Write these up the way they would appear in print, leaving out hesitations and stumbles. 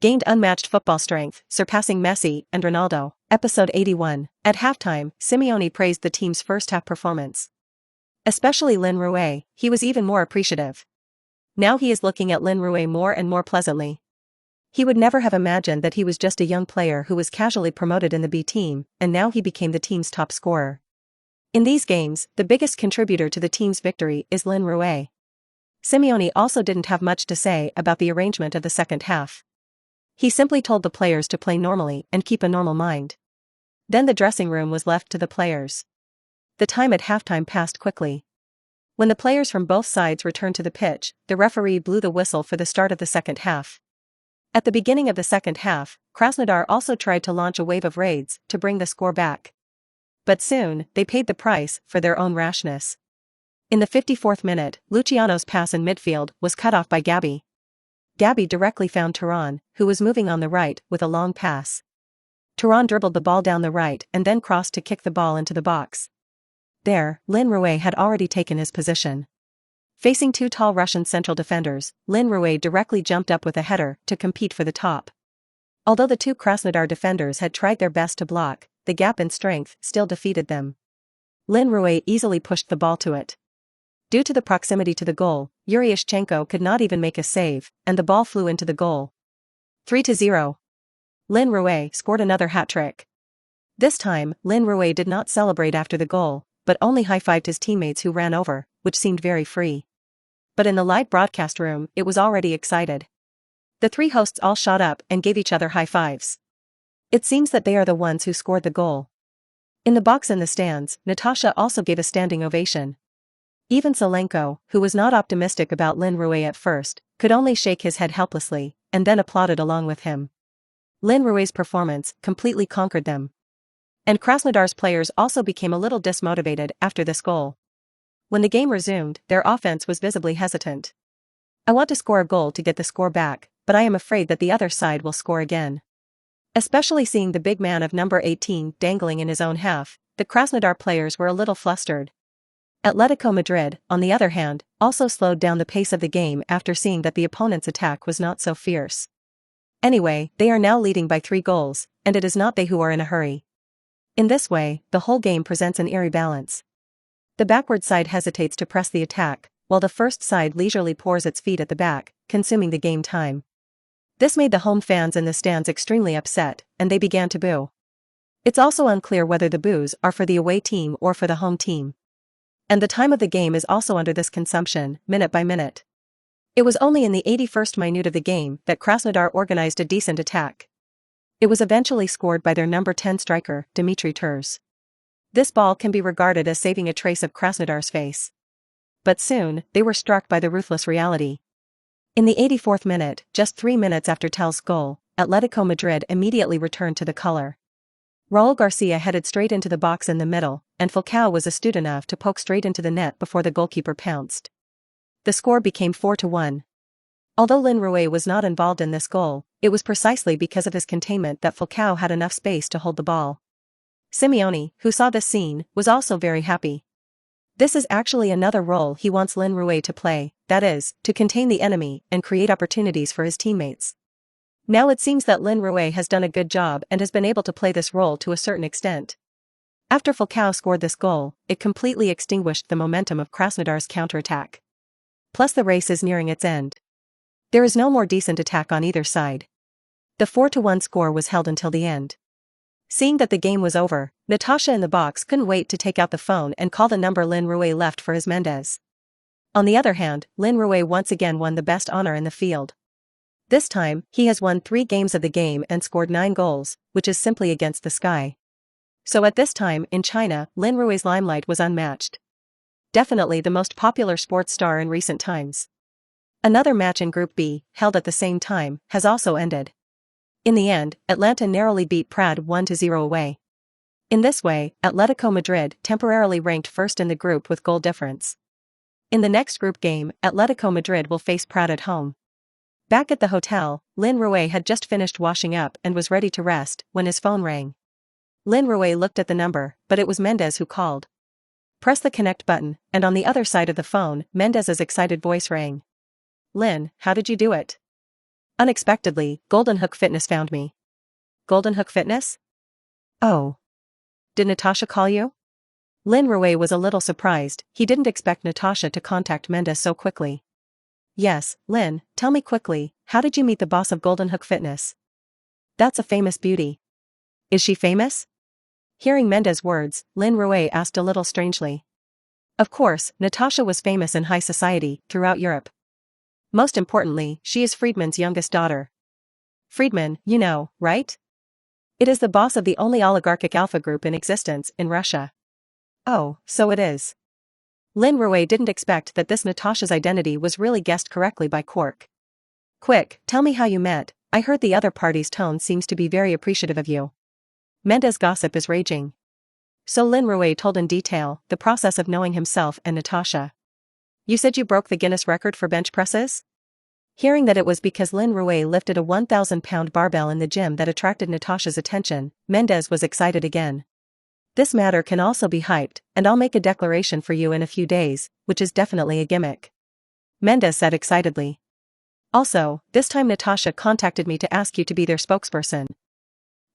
gained unmatched football strength, surpassing Messi and Ronaldo. Episode 81. At halftime, Simeone praised the team's first-half performance. Especially Lin Rui, he was even more appreciative. Now he is looking at Lin Rui more and more pleasantly. He would never have imagined that he was just a young player who was casually promoted in the B team, and now he became the team's top scorer. In these games, the biggest contributor to the team's victory is Lin Rui. Simeone also didn't have much to say about the arrangement of the second half. He simply told the players to play normally and keep a normal mind. Then the dressing room was left to the players. The time at halftime passed quickly. When the players from both sides returned to the pitch, the referee blew the whistle for the start of the second half. At the beginning of the second half, Krasnodar also tried to launch a wave of raids to bring the score back. But soon, they paid the price for their own rashness. In the 54th minute, Luciano's pass in midfield was cut off by Gabi. Gabi directly found Turan, who was moving on the right, with a long pass. Turan dribbled the ball down the right and then crossed to kick the ball into the box. There, Lin Rui had already taken his position. Facing two tall Russian central defenders, Lin Rui directly jumped up with a header to compete for the top. Although the two Krasnodar defenders had tried their best to block, the gap in strength still defeated them. Lin Rui easily pushed the ball to it. Due to the proximity to the goal, Yuryshchenko could not even make a save, and the ball flew into the goal. 3-0. Lin Rui scored another hat-trick. This time, Lin Rui did not celebrate after the goal, but only high-fived his teammates who ran over, which seemed very free. But in the live broadcast room, it was already excited. The three hosts all shot up and gave each other high fives. It seems that they are the ones who scored the goal. In the box in the stands, Natasha also gave a standing ovation. Even Solenko, who was not optimistic about Lin Rui at first, could only shake his head helplessly, and then applauded along with him. Lin Rui's performance completely conquered them. And Krasnodar's players also became a little dismotivated after this goal. When the game resumed, their offense was visibly hesitant. I want to score a goal to get the score back, but I am afraid that the other side will score again. Especially seeing the big man of number 18 dangling in his own half, the Krasnodar players were a little flustered. Atletico Madrid, on the other hand, also slowed down the pace of the game after seeing that the opponent's attack was not so fierce. Anyway, they are now leading by 3 goals, and it is not they who are in a hurry. In this way, the whole game presents an eerie balance. The backward side hesitates to press the attack, while the first side leisurely pours its feet at the back, consuming the game time. This made the home fans in the stands extremely upset, and they began to boo. It's also unclear whether the boos are for the away team or for the home team. And the time of the game is also under this consumption, minute by minute. It was only in the 81st minute of the game that Krasnodar organized a decent attack. It was eventually scored by their number 10 striker, Dmitry Turs. This ball can be regarded as saving a trace of Krasnodar's face. But soon, they were struck by the ruthless reality. In the 84th minute, just 3 minutes after Tel's goal, Atletico Madrid immediately returned to the color. Raul Garcia headed straight into the box in the middle, and Falcao was astute enough to poke straight into the net before the goalkeeper pounced. The score became 4-1. Although Lin Rui was not involved in this goal, it was precisely because of his containment that Falcao had enough space to hold the ball. Simeone, who saw this scene, was also very happy. This is actually another role he wants Lin Rui to play, that is, to contain the enemy and create opportunities for his teammates. Now it seems that Lin Rui has done a good job and has been able to play this role to a certain extent. After Falcao scored this goal, it completely extinguished the momentum of Krasnodar's counterattack. Plus the race is nearing its end. There is no more decent attack on either side. The 4-1 score was held until the end. Seeing that the game was over, Natasha in the box couldn't wait to take out the phone and call the number Lin Rui left for his Mendes. On the other hand, Lin Rui once again won the best honor in the field. This time, he has won 3 games of the game and scored 9 goals, which is simply against the sky. So at this time in China, Lin Rui's limelight was unmatched. Definitely the most popular sports star in recent times. Another match in Group B, held at the same time, has also ended. In the end, Atlanta narrowly beat Prad 1-0 away. In this way, Atletico Madrid temporarily ranked first in the group with goal difference. In the next group game, Atletico Madrid will face Prad at home. Back at the hotel, Lin Rui had just finished washing up and was ready to rest when his phone rang. Lin Rui looked at the number, but it was Mendes who called. Press the connect button, and on the other side of the phone, Mendes's excited voice rang. "Lin, how did you do it?" Unexpectedly, Golden Hook Fitness found me. Golden Hook Fitness? Oh. Did Natasha call you? Lin Rui was a little surprised. He didn't expect Natasha to contact Mendes so quickly. Yes, Lin, tell me quickly, how did you meet the boss of Golden Hook Fitness? That's a famous beauty. Is she famous? Hearing Mendes' words, Lin Rui asked a little strangely. Of course, Natasha was famous in high society, throughout Europe. Most importantly, she is Friedman's youngest daughter. Friedman, you know, right? It is the boss of the only oligarchic alpha group in existence in Russia. Oh, so it is. Lin Rui didn't expect that this Natasha's identity was really guessed correctly by Quark. Quick, tell me how you met. I heard the other party's tone seems to be very appreciative of you. Mendes' gossip is raging. So Lin Rui told in detail the process of knowing himself and Natasha. You said you broke the Guinness record for bench presses? Hearing that it was because Lin Rui lifted a 1,000-pound barbell in the gym that attracted Natasha's attention, Mendes was excited again. This matter can also be hyped, and I'll make a declaration for you in a few days, which is definitely a gimmick. Mendes said excitedly. Also, this time Natasha contacted me to ask you to be their spokesperson.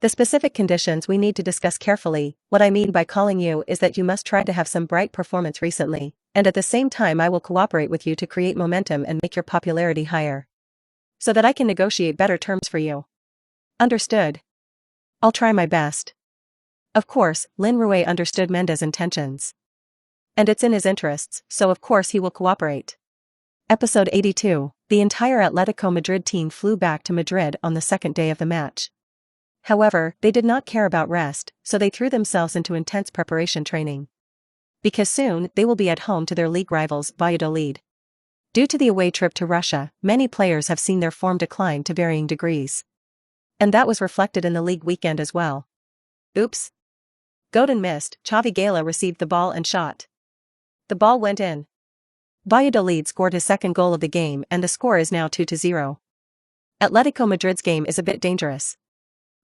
The specific conditions we need to discuss carefully. What I mean by calling you is that you must try to have some bright performance recently, and at the same time I will cooperate with you to create momentum and make your popularity higher. So that I can negotiate better terms for you. Understood. I'll try my best. Of course, Lin Rui understood Mendes' intentions. And it's in his interests, so of course he will cooperate. Episode 82. The entire Atletico Madrid team flew back to Madrid on the second day of the match. However, they did not care about rest, so they threw themselves into intense preparation training. Because soon, they will be at home to their league rivals, Valladolid. Due to the away trip to Russia, many players have seen their form decline to varying degrees. And that was reflected in the league weekend as well. Oops. Godin missed. Xavi Gala received the ball and shot. The ball went in. Valladolid scored his second goal of the game and the score is now 2-0. Atletico Madrid's game is a bit dangerous.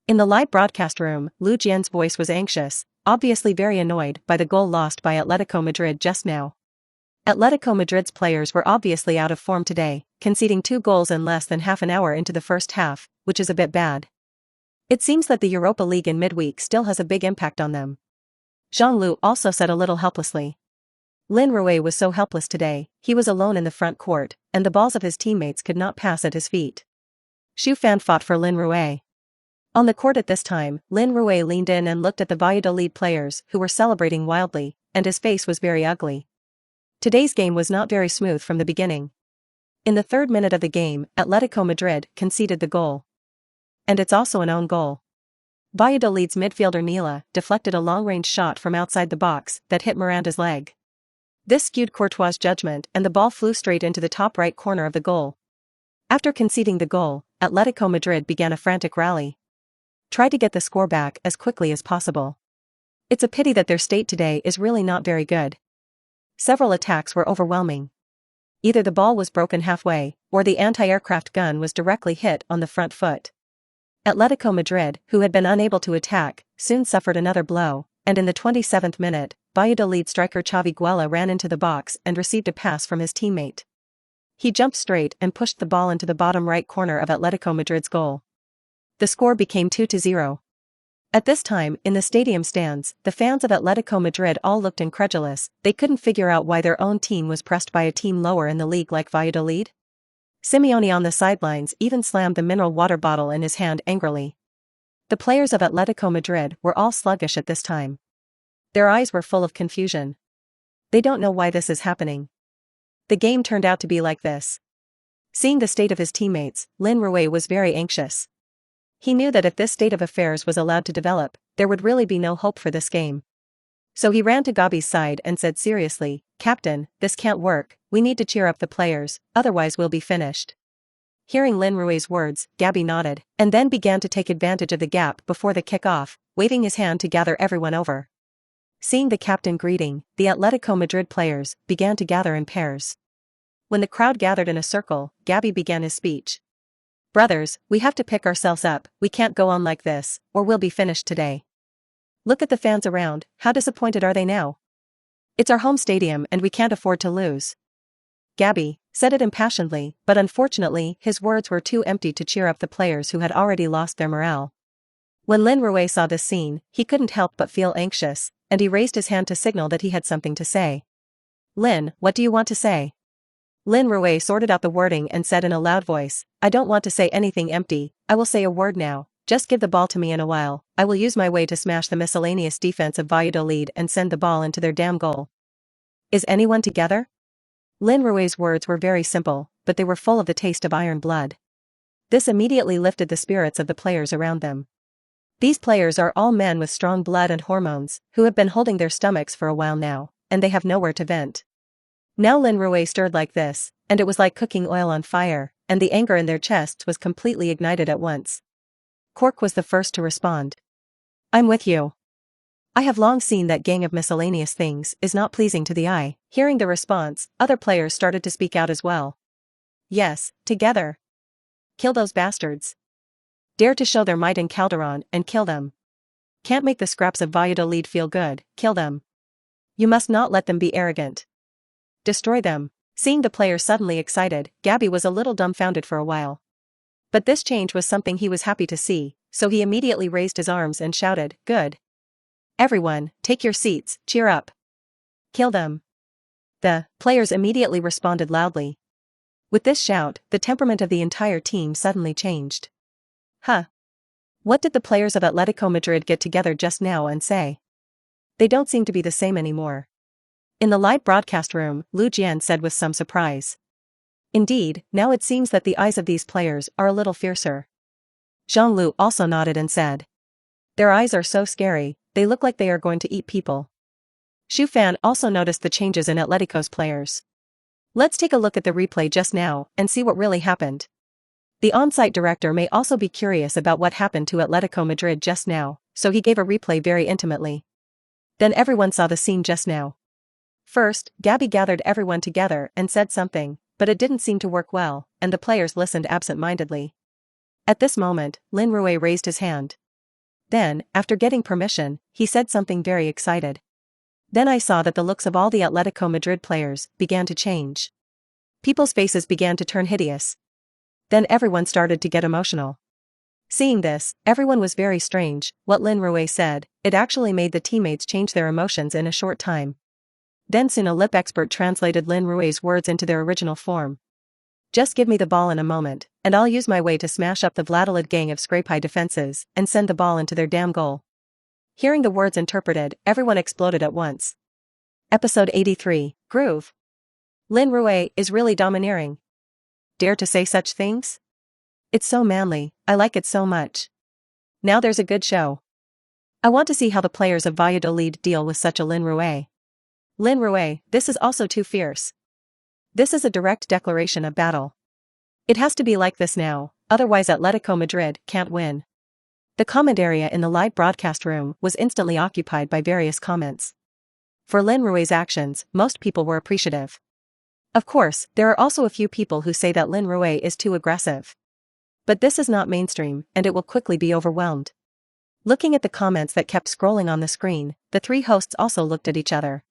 In the live broadcast room, Lu Jian's voice was anxious, obviously very annoyed by the goal lost by Atletico Madrid just now. Atletico Madrid's players were obviously out of form today, conceding 2 goals in less than half an hour into the first half, which is a bit bad. It seems that the Europa League in midweek still has a big impact on them. Jean-Lu also said a little helplessly. Lin Rui was so helpless today, he was alone in the front court, and the balls of his teammates could not pass at his feet. Xu Fan fought for Lin Rui. On the court at this time, Lin Rui leaned in and looked at the Valladolid players who were celebrating wildly, and his face was very ugly. Today's game was not very smooth from the beginning. In the 3rd minute of the game, Atletico Madrid conceded the goal. And it's also an own goal. Valladolid's midfielder Nila deflected a long-range shot from outside the box that hit Miranda's leg. This skewed Courtois' judgment and the ball flew straight into the top right corner of the goal. After conceding the goal, Atletico Madrid began a frantic rally. Tried to get the score back as quickly as possible. It's a pity that their state today is really not very good. Several attacks were overwhelming. Either the ball was broken halfway, or the anti-aircraft gun was directly hit on the front foot. Atletico Madrid, who had been unable to attack, soon suffered another blow, and in the 27th minute, Valladolid striker Xavi Guela ran into the box and received a pass from his teammate. He jumped straight and pushed the ball into the bottom right corner of Atletico Madrid's goal. The score became 2-0. At this time, in the stadium stands, the fans of Atletico Madrid all looked incredulous. They couldn't figure out why their own team was pressed by a team lower in the league like Valladolid. Simeone on the sidelines even slammed the mineral water bottle in his hand angrily. The players of Atletico Madrid were all sluggish at this time. Their eyes were full of confusion. They don't know why this is happening. The game turned out to be like this. Seeing the state of his teammates, Lin Rui was very anxious. He knew that if this state of affairs was allowed to develop, there would really be no hope for this game. So he ran to Gabi's side and said seriously, "Captain, this can't work, we need to cheer up the players, otherwise we'll be finished." Hearing Lin Rui's words, Gabi nodded, and then began to take advantage of the gap before the kick-off, waving his hand to gather everyone over. Seeing the captain greeting, the Atletico Madrid players began to gather in pairs. When the crowd gathered in a circle, Gabi began his speech. "Brothers, we have to pick ourselves up, we can't go on like this, or we'll be finished today. Look at the fans around, how disappointed are they now? It's our home stadium and we can't afford to lose. Gabi, Said it impassionedly, but unfortunately his words were too empty to cheer up the players who had already lost their morale. When Lin Rui saw this scene, he couldn't help but feel anxious, and he raised his hand to signal that he had something to say. "Lin, what do you want to say?" Lin Rui sorted out the wording and said in a loud voice, "I don't want to say anything empty, I will say a word now, just give the ball to me in a while, I will use my way to smash the miscellaneous defense of Valladolid and send the ball into their damn goal. Is anyone together?" Lin Rui's words were very simple, but they were full of the taste of iron blood. This immediately lifted the spirits of the players around them. These players are all men with strong blood and hormones, who have been holding their stomachs for a while now, and they have nowhere to vent. Now Lin Rui stirred like this, and it was like cooking oil on fire, and the anger in their chests was completely ignited at once. Cork was the first to respond. "I'm with you. I have long seen that gang of miscellaneous things is not pleasing to the eye." Hearing the response, other players started to speak out as well. "Yes, together. Kill those bastards. Dare to show their might in Calderon and kill them. Can't make the scraps of Valladolid feel good, kill them. You must not let them be arrogant. Destroy them." Seeing the players suddenly excited, Gabby was a little dumbfounded for a while. But this change was something he was happy to see, so he immediately raised his arms and shouted, "Good. Everyone, take your seats, cheer up. Kill them." The players immediately responded loudly. With this shout, the temperament of the entire team suddenly changed. Huh. What did the players of Atletico Madrid get together just now and say? They don't seem to be the same anymore. In the live broadcast room, Lu Jian said with some surprise. Indeed, now it seems that the eyes of these players are a little fiercer. Jean-Lu also nodded and said. Their eyes are so scary, they look like they are going to eat people. Xu Fan also noticed the changes in Atletico's players. Let's take a look at the replay just now and see what really happened. The on-site director may also be curious about what happened to Atletico Madrid just now, so he gave a replay very intimately. Then everyone saw the scene just now. First, Gabby gathered everyone together and said something, but it didn't seem to work well, and the players listened absent-mindedly. At this moment, Lin Rui raised his hand. Then, after getting permission, he said something very excited. Then I saw that the looks of all the Atletico Madrid players began to change. People's faces began to turn hideous. Then everyone started to get emotional. Seeing this, everyone was very strange. What Lin Rui said, it actually made the teammates change their emotions in a short time. Then soon a lip expert translated Lin Rui's words into their original form. Just give me the ball in a moment, and I'll use my way to smash up the Valladolid gang of scrape-high defenses and send the ball into their damn goal. Hearing the words interpreted, everyone exploded at once. Episode 83, Groove. Lin Rui is really domineering. Dare to say such things? It's so manly, I like it so much. Now there's a good show. I want to see how the players of Valladolid deal with such a Lin Rui. Lin Rui, this is also too fierce. This is a direct declaration of battle. It has to be like this now, otherwise Atletico Madrid can't win. The comment area in the live broadcast room was instantly occupied by various comments. For Lin Rui's actions, most people were appreciative. Of course, there are also a few people who say that Lin Rui is too aggressive. But this is not mainstream, and it will quickly be overwhelmed. Looking at the comments that kept scrolling on the screen, the three hosts also looked at each other.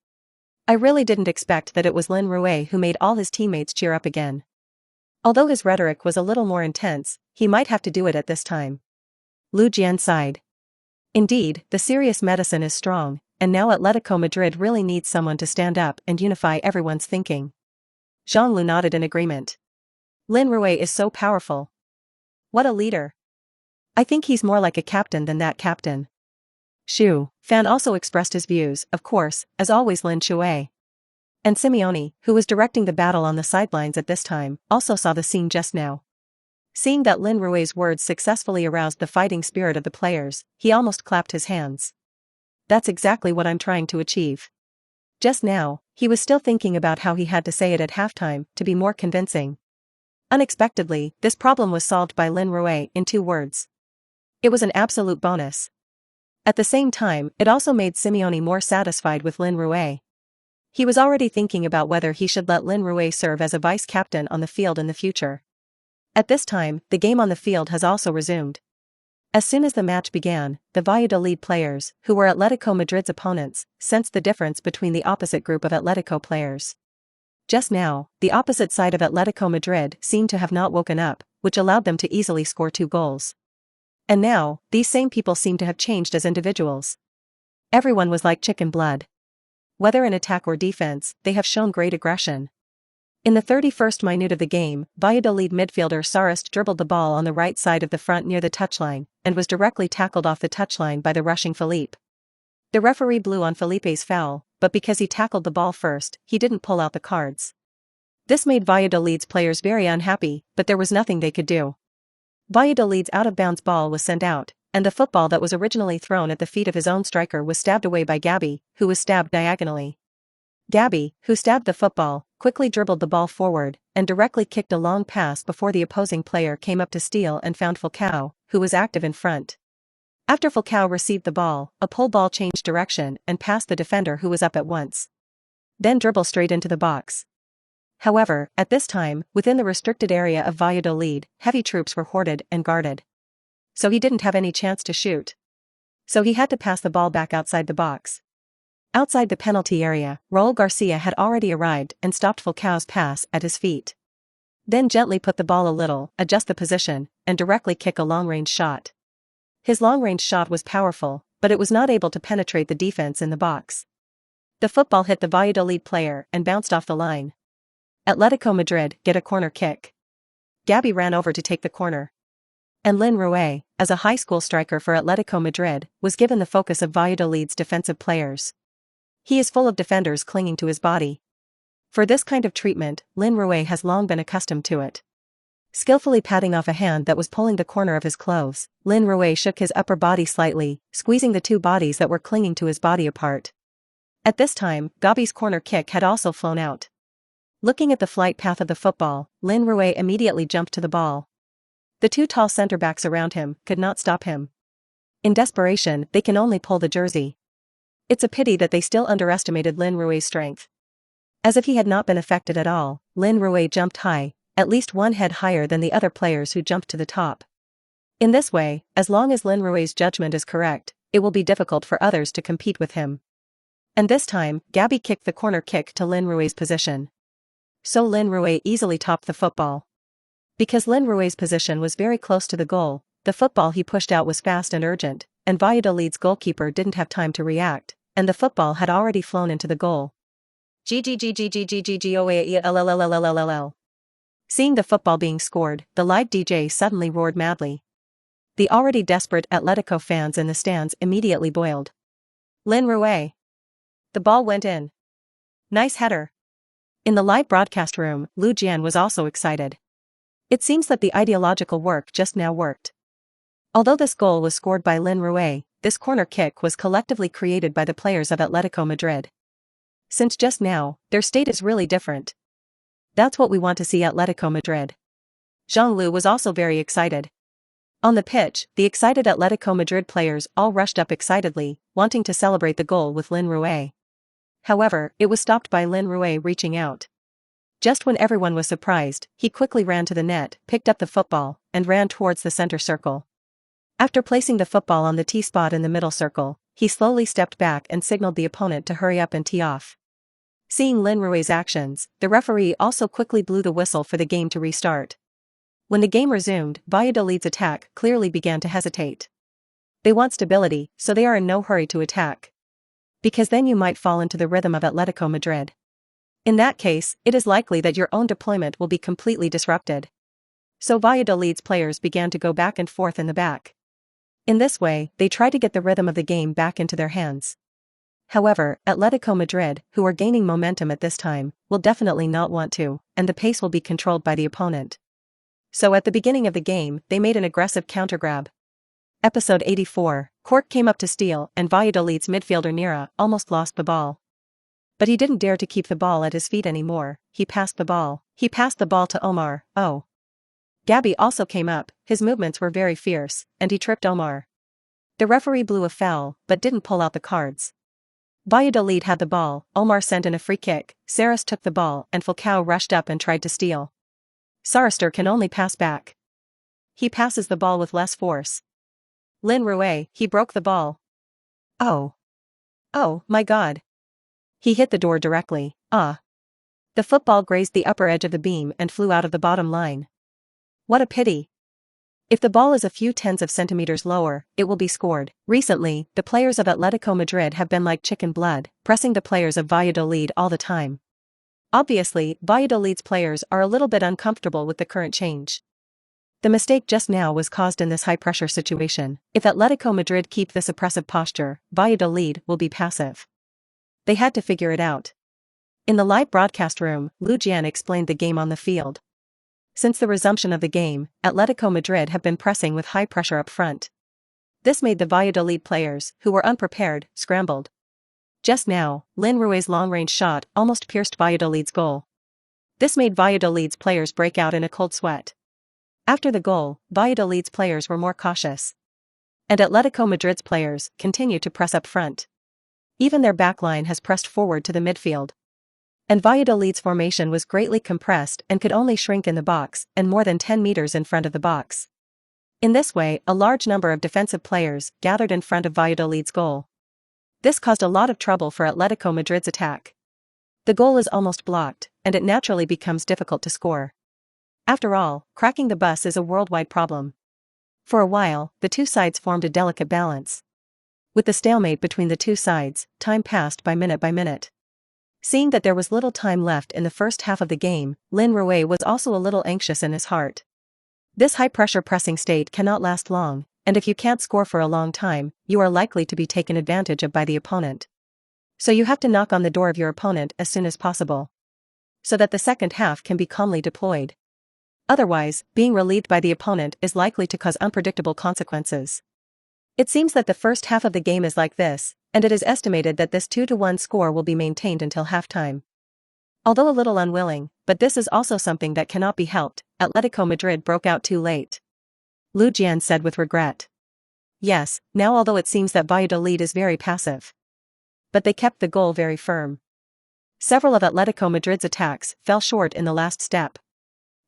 I really didn't expect that it was Lin Rui who made all his teammates cheer up again. Although his rhetoric was a little more intense, he might have to do it at this time. Lu Jian sighed. Indeed, the serious medicine is strong, and now Atletico Madrid really needs someone to stand up and unify everyone's thinking. Jean-Lu nodded in agreement. Lin Rui is so powerful. What a leader. I think he's more like a captain than that captain. Xu Fan also expressed his views, of course, as always Lin Rui. And Simeone, who was directing the battle on the sidelines at this time, also saw the scene just now. Seeing that Lin Rui's words successfully aroused the fighting spirit of the players, he almost clapped his hands. That's exactly what I'm trying to achieve. Just now, he was still thinking about how he had to say it at halftime to be more convincing. Unexpectedly, this problem was solved by Lin Rui in 2 words. It was an absolute bonus. At the same time, it also made Simeone more satisfied with Lin Rui. He was already thinking about whether he should let Lin Rui serve as a vice-captain on the field in the future. At this time, the game on the field has also resumed. As soon as the match began, the Valladolid players, who were Atletico Madrid's opponents, sensed the difference between the opposite group of Atletico players. Just now, the opposite side of Atletico Madrid seemed to have not woken up, which allowed them to easily score 2 goals. And now, these same people seem to have changed as individuals. Everyone was like chicken blood. Whether in attack or defense, they have shown great aggression. In the 31st minute of the game, Valladolid midfielder Sarist dribbled the ball on the right side of the front near the touchline, and was directly tackled off the touchline by the rushing Felipe. The referee blew on Felipe's foul, but because he tackled the ball first, he didn't pull out the cards. This made Valladolid's players very unhappy, but there was nothing they could do. Valladolid's out-of-bounds ball was sent out, and the football that was originally thrown at the feet of his own striker was stabbed away by Gabi, who was stabbed diagonally. Gabi, who stabbed the football, quickly dribbled the ball forward, and directly kicked a long pass before the opposing player came up to steal and found Falcao, who was active in front. After Falcao received the ball, a pole ball changed direction and passed the defender who was up at once. Then dribble straight into the box. However, at this time, within the restricted area of Valladolid, heavy troops were hoarded and guarded. So he didn't have any chance to shoot. So he had to pass the ball back outside the box. Outside the penalty area, Raul Garcia had already arrived and stopped Falcao's pass at his feet. Then gently put the ball a little, adjust the position, and directly kick a long-range shot. His long-range shot was powerful, but it was not able to penetrate the defense in the box. The football hit the Valladolid player and bounced off the line. Atletico Madrid get a corner kick. Gabi ran over to take the corner. And Lin Rui, as a high school striker for Atletico Madrid, was given the focus of Valladolid's defensive players. He is full of defenders clinging to his body. For this kind of treatment, Lin Rui has long been accustomed to it. Skillfully patting off a hand that was pulling the corner of his clothes, Lin Rui shook his upper body slightly, squeezing the 2 bodies that were clinging to his body apart. At this time, Gabi's corner kick had also flown out. Looking at the flight path of the football, Lin Rui immediately jumped to the ball. The 2 tall centre-backs around him could not stop him. In desperation, they can only pull the jersey. It's a pity that they still underestimated Lin Rui's strength. As if he had not been affected at all, Lin Rui jumped high, at least 1 head higher than the other players who jumped to the top. In this way, as long as Lin Rui's judgment is correct, it will be difficult for others to compete with him. And this time, Gabi kicked the corner kick to Lin Rui's position. So Lin Rui easily topped the football. Because Lin Rui's position was very close to the goal, the football he pushed out was fast and urgent, and Valladolid's goalkeeper didn't have time to react, and the football had already flown into the goal. GGGGGGGGOAELLLLLLL. Seeing the football being scored, the live DJ suddenly roared madly. The already desperate Atletico fans in the stands immediately boiled. Lin Rui. The ball went in. Nice header. In the live broadcast room, Lu Jian was also excited. It seems that the ideological work just now worked. Although this goal was scored by Lin Rui, this corner kick was collectively created by the players of Atletico Madrid. Since just now, their state is really different. That's what we want to see Atletico Madrid. Jean-Lu was also very excited. On the pitch, the excited Atletico Madrid players all rushed up excitedly, wanting to celebrate the goal with Lin Rui. However, it was stopped by Lin Rui reaching out. Just when everyone was surprised, he quickly ran to the net, picked up the football, and ran towards the center circle. After placing the football on the tee spot in the middle circle, he slowly stepped back and signaled the opponent to hurry up and tee off. Seeing Lin Rui's actions, the referee also quickly blew the whistle for the game to restart. When the game resumed, Valladolid's attack clearly began to hesitate. They want stability, so they are in no hurry to attack. Because then you might fall into the rhythm of Atletico Madrid. In that case, it is likely that your own deployment will be completely disrupted. So Valladolid's players began to go back and forth in the back. In this way, they tried to get the rhythm of the game back into their hands. However, Atletico Madrid, who are gaining momentum at this time, will definitely not want to, and the pace will be controlled by the opponent. So at the beginning of the game, they made an aggressive countergrab. Episode 84, Cork came up to steal and Valladolid's midfielder Nira almost lost the ball. But he didn't dare to keep the ball at his feet anymore, he passed the ball. He passed the ball to Omar. Oh. Gabi also came up, his movements were very fierce, and he tripped Omar. The referee blew a foul, but didn't pull out the cards. Valladolid had the ball, Omar sent in a free kick, Saras took the ball and Falcao rushed up and tried to steal. Sarister can only pass back. He passes the ball with less force. Lin Rui, he broke the ball. Oh. Oh, my God. He hit the door directly. Ah. The football grazed the upper edge of the beam and flew out of the bottom line. What a pity. If the ball is a few tens of centimeters lower, it will be scored. Recently, the players of Atletico Madrid have been like chicken blood, pressing the players of Valladolid all the time. Obviously, Valladolid's players are a little bit uncomfortable with the current change. The mistake just now was caused in this high-pressure situation. If Atletico Madrid keep this oppressive posture, Valladolid will be passive. They had to figure it out. In the live broadcast room, Lujian explained the game on the field. Since the resumption of the game, Atletico Madrid have been pressing with high pressure up front. This made the Valladolid players, who were unprepared, scrambled. Just now, Lin Rui's long-range shot almost pierced Valladolid's goal. This made Valladolid's players break out in a cold sweat. After the goal, Valladolid's players were more cautious. And Atletico Madrid's players continue to press up front. Even their backline has pressed forward to the midfield. And Valladolid's formation was greatly compressed and could only shrink in the box and more than 10 meters in front of the box. In this way, a large number of defensive players gathered in front of Valladolid's goal. This caused a lot of trouble for Atletico Madrid's attack. The goal is almost blocked, and it naturally becomes difficult to score. After all, cracking the bus is a worldwide problem. For a while, the two sides formed a delicate balance. With the stalemate between the two sides, time passed by minute. Seeing that there was little time left in the first half of the game, Lin Rui was also a little anxious in his heart. This high-pressure pressing state cannot last long, and if you can't score for a long time, you are likely to be taken advantage of by the opponent. So you have to knock on the door of your opponent as soon as possible, so that the second half can be calmly deployed. Otherwise, being relieved by the opponent is likely to cause unpredictable consequences. It seems that the first half of the game is like this, and it is estimated that this 2-1 score will be maintained until halftime. Although a little unwilling, but this is also something that cannot be helped, Atletico Madrid broke out too late. Lu Jian said with regret. Yes, now although it seems that Valladolid is very passive. But they kept the goal very firm. Several of Atletico Madrid's attacks fell short in the last step.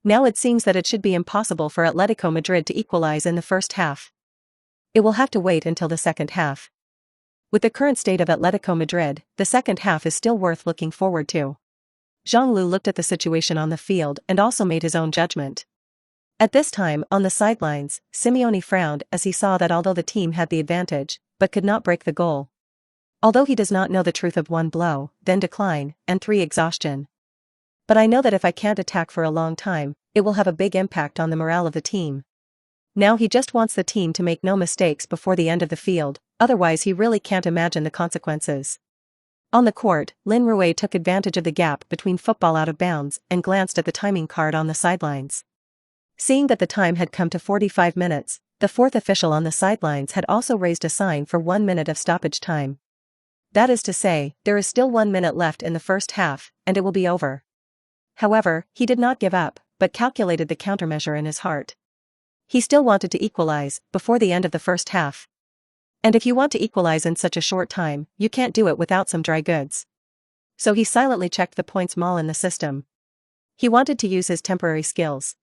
Now it seems that it should be impossible for Atletico Madrid to equalize in the first half. It will have to wait until the second half. With the current state of Atletico Madrid, the second half is still worth looking forward to. Zhang Lu looked at the situation on the field and also made his own judgment. At this time, on the sidelines, Simeone frowned as he saw that although the team had the advantage, but could not break the goal. Although he does not know the truth of 1 blow, then decline, and 3 exhaustion. But I know that if I can't attack for a long time, it will have a big impact on the morale of the team. Now he just wants the team to make no mistakes before the end of the field, otherwise he really can't imagine the consequences. On the court, Lin Rui took advantage of the gap between football out of bounds and glanced at the timing card on the sidelines. Seeing that the time had come to 45 minutes, the fourth official on the sidelines had also raised a sign for 1 minute of stoppage time. That is to say, there is still 1 minute left in the first half, and it will be over. However, he did not give up, but calculated the countermeasure in his heart. He still wanted to equalize before the end of the first half. And if you want to equalize in such a short time, you can't do it without some dry goods. So he silently checked the points mall in the system. He wanted to use his temporary skills.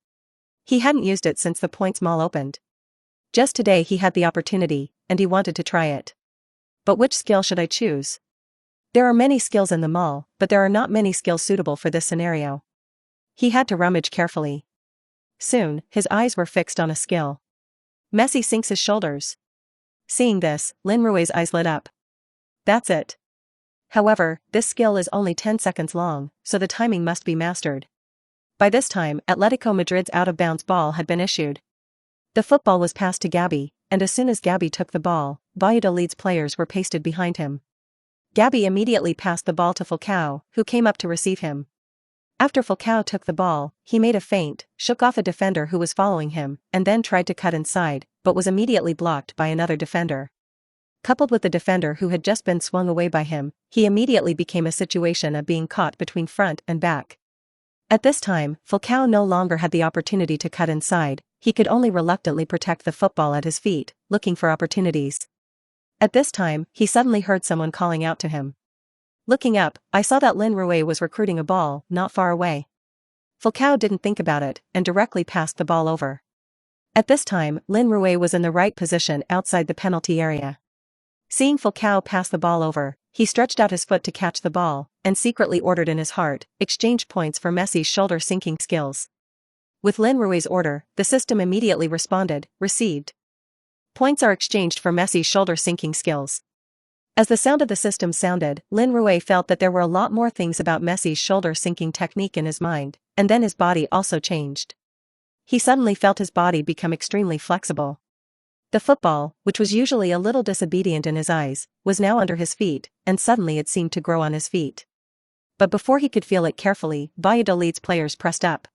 He hadn't used it since the points mall opened. Just today he had the opportunity, and he wanted to try it. But which skill should I choose? There are many skills in the mall, but there are not many skills suitable for this scenario. He had to rummage carefully. Soon, his eyes were fixed on a skill. Messi sinks his shoulders. Seeing this, Lin Rui's eyes lit up. That's it. However, this skill is only 10 seconds long, so the timing must be mastered. By this time, Atletico Madrid's out-of-bounds ball had been issued. The football was passed to Gabi, and as soon as Gabi took the ball, Valladolid's players were pasted behind him. Gabi immediately passed the ball to Falcao, who came up to receive him. After Falcao took the ball, he made a feint, shook off a defender who was following him, and then tried to cut inside, but was immediately blocked by another defender. Coupled with the defender who had just been swung away by him, he immediately became a situation of being caught between front and back. At this time, Falcao no longer had the opportunity to cut inside, he could only reluctantly protect the football at his feet, looking for opportunities. At this time, he suddenly heard someone calling out to him. Looking up, I saw that Lin Rui was recruiting a ball not far away. Falcao didn't think about it, and directly passed the ball over. At this time, Lin Rui was in the right position outside the penalty area. Seeing Falcao pass the ball over, He stretched out his foot to catch the ball, and secretly ordered in his heart, exchange points for Messi's shoulder-sinking skills. With Lin Rui's order, the system immediately responded, received. Points are exchanged for Messi's shoulder-sinking skills. As the sound of the system sounded, Lin Rui felt that there were a lot more things about Messi's shoulder-sinking technique in his mind, and then his body also changed. He suddenly felt his body become extremely flexible. The football, which was usually a little disobedient in his eyes, was now under his feet, and suddenly it seemed to grow on his feet. But before he could feel it carefully, Valladolid's players pressed up.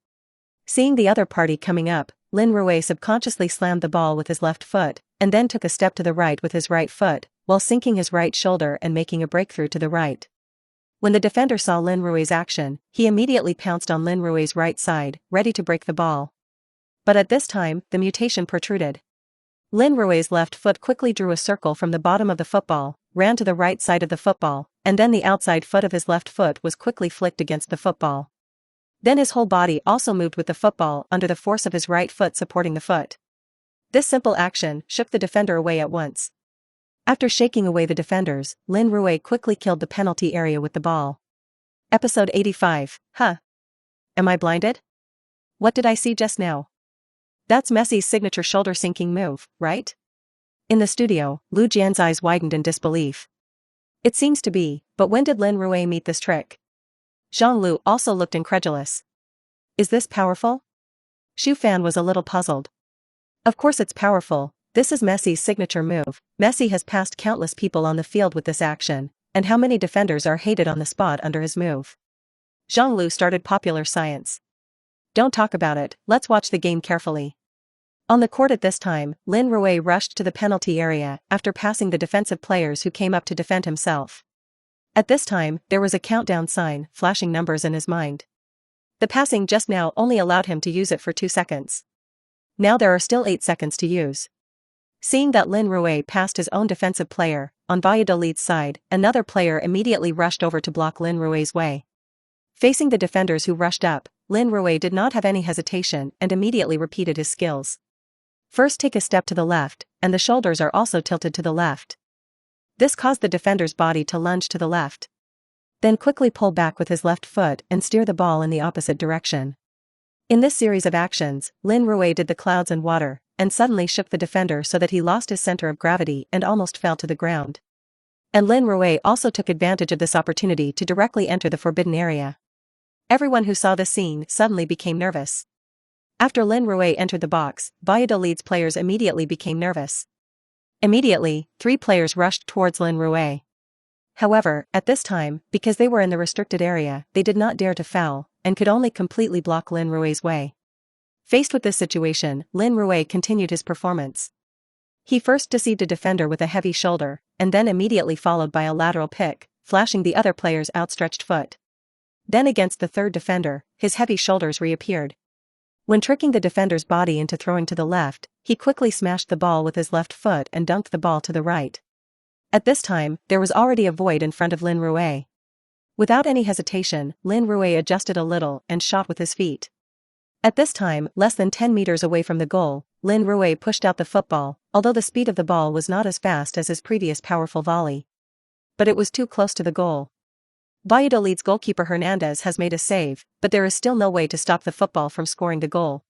Seeing the other party coming up, Lin Rui subconsciously slammed the ball with his left foot, and then took a step to the right with his right foot, while sinking his right shoulder and making a breakthrough to the right. When the defender saw Lin Rui's action, he immediately pounced on Lin Rui's right side, ready to break the ball. But at this time, the mutation protruded. Lin Rui's left foot quickly drew a circle from the bottom of the football, ran to the right side of the football, and then the outside foot of his left foot was quickly flicked against the football. Then his whole body also moved with the football under the force of his right foot supporting the foot. This simple action shook the defender away at once. After shaking away the defenders, Lin Rui quickly killed the penalty area with the ball. Episode 85, Huh? Am I blinded? What did I see just now? That's Messi's signature shoulder-sinking move, right? In the studio, Lu Jian's eyes widened in disbelief. It seems to be, but when did Lin Rui meet this trick? Zhang Lu also looked incredulous. Is this powerful? Xu Fan was a little puzzled. Of course it's powerful, this is Messi's signature move. Messi has passed countless people on the field with this action, and how many defenders are hated on the spot under his move? Zhang Lu started popular science. Don't talk about it, let's watch the game carefully. On the court at this time, Lin Rui rushed to the penalty area after passing the defensive players who came up to defend himself. At this time, there was a countdown sign, flashing numbers in his mind. The passing just now only allowed him to use it for 2 seconds. Now there are still 8 seconds to use. Seeing that Lin Rui passed his own defensive player, on Valladolid's side, another player immediately rushed over to block Lin Rui's way. Facing the defenders who rushed up, Lin Rui did not have any hesitation and immediately repeated his skills. First take a step to the left, and the shoulders are also tilted to the left. This caused the defender's body to lunge to the left. Then quickly pull back with his left foot and steer the ball in the opposite direction. In this series of actions, Lin Rui did the clouds and water, and suddenly shook the defender so that he lost his center of gravity and almost fell to the ground. And Lin Rui also took advantage of this opportunity to directly enter the forbidden area. Everyone who saw this scene suddenly became nervous. After Lin Rui entered the box, Valladolid's players immediately became nervous. Immediately, 3 players rushed towards Lin Rui. However, at this time, because they were in the restricted area, they did not dare to foul, and could only completely block Lin Rui's way. Faced with this situation, Lin Rui continued his performance. He first deceived a defender with a heavy shoulder, and then immediately followed by a lateral pick, flashing the other player's outstretched foot. Then against the third defender, his heavy shoulders reappeared. When tricking the defender's body into throwing to the left, he quickly smashed the ball with his left foot and dunked the ball to the right. At this time, there was already a void in front of Lin Rui. Without any hesitation, Lin Rui adjusted a little and shot with his feet. At this time, less than 10 meters away from the goal, Lin Rui pushed out the football, although the speed of the ball was not as fast as his previous powerful volley. But it was too close to the goal. Valladolid's goalkeeper Hernandez has made a save, but there is still no way to stop the football from scoring the goal.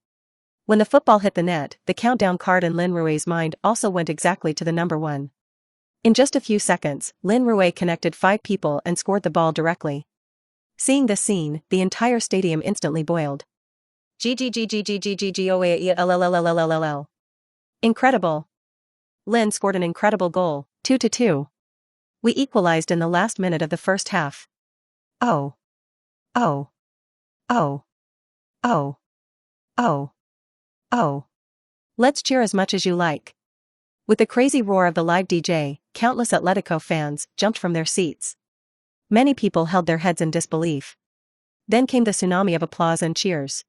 When the football hit the net, the countdown card in Lin Rui's mind also went exactly to the number 1. In just a few seconds, Lin Rui connected 5 people and scored the ball directly. Seeing this scene, the entire stadium instantly boiled. GGGGGGGGOAELLLLLLL. Incredible. Lin scored an incredible goal, 2-2. We equalized in the last minute of the first half. Oh. Oh. Oh. Oh. Oh. Oh. Let's cheer as much as you like. With the crazy roar of the live DJ, countless Atletico fans jumped from their seats. Many people held their heads in disbelief. Then came the tsunami of applause and cheers.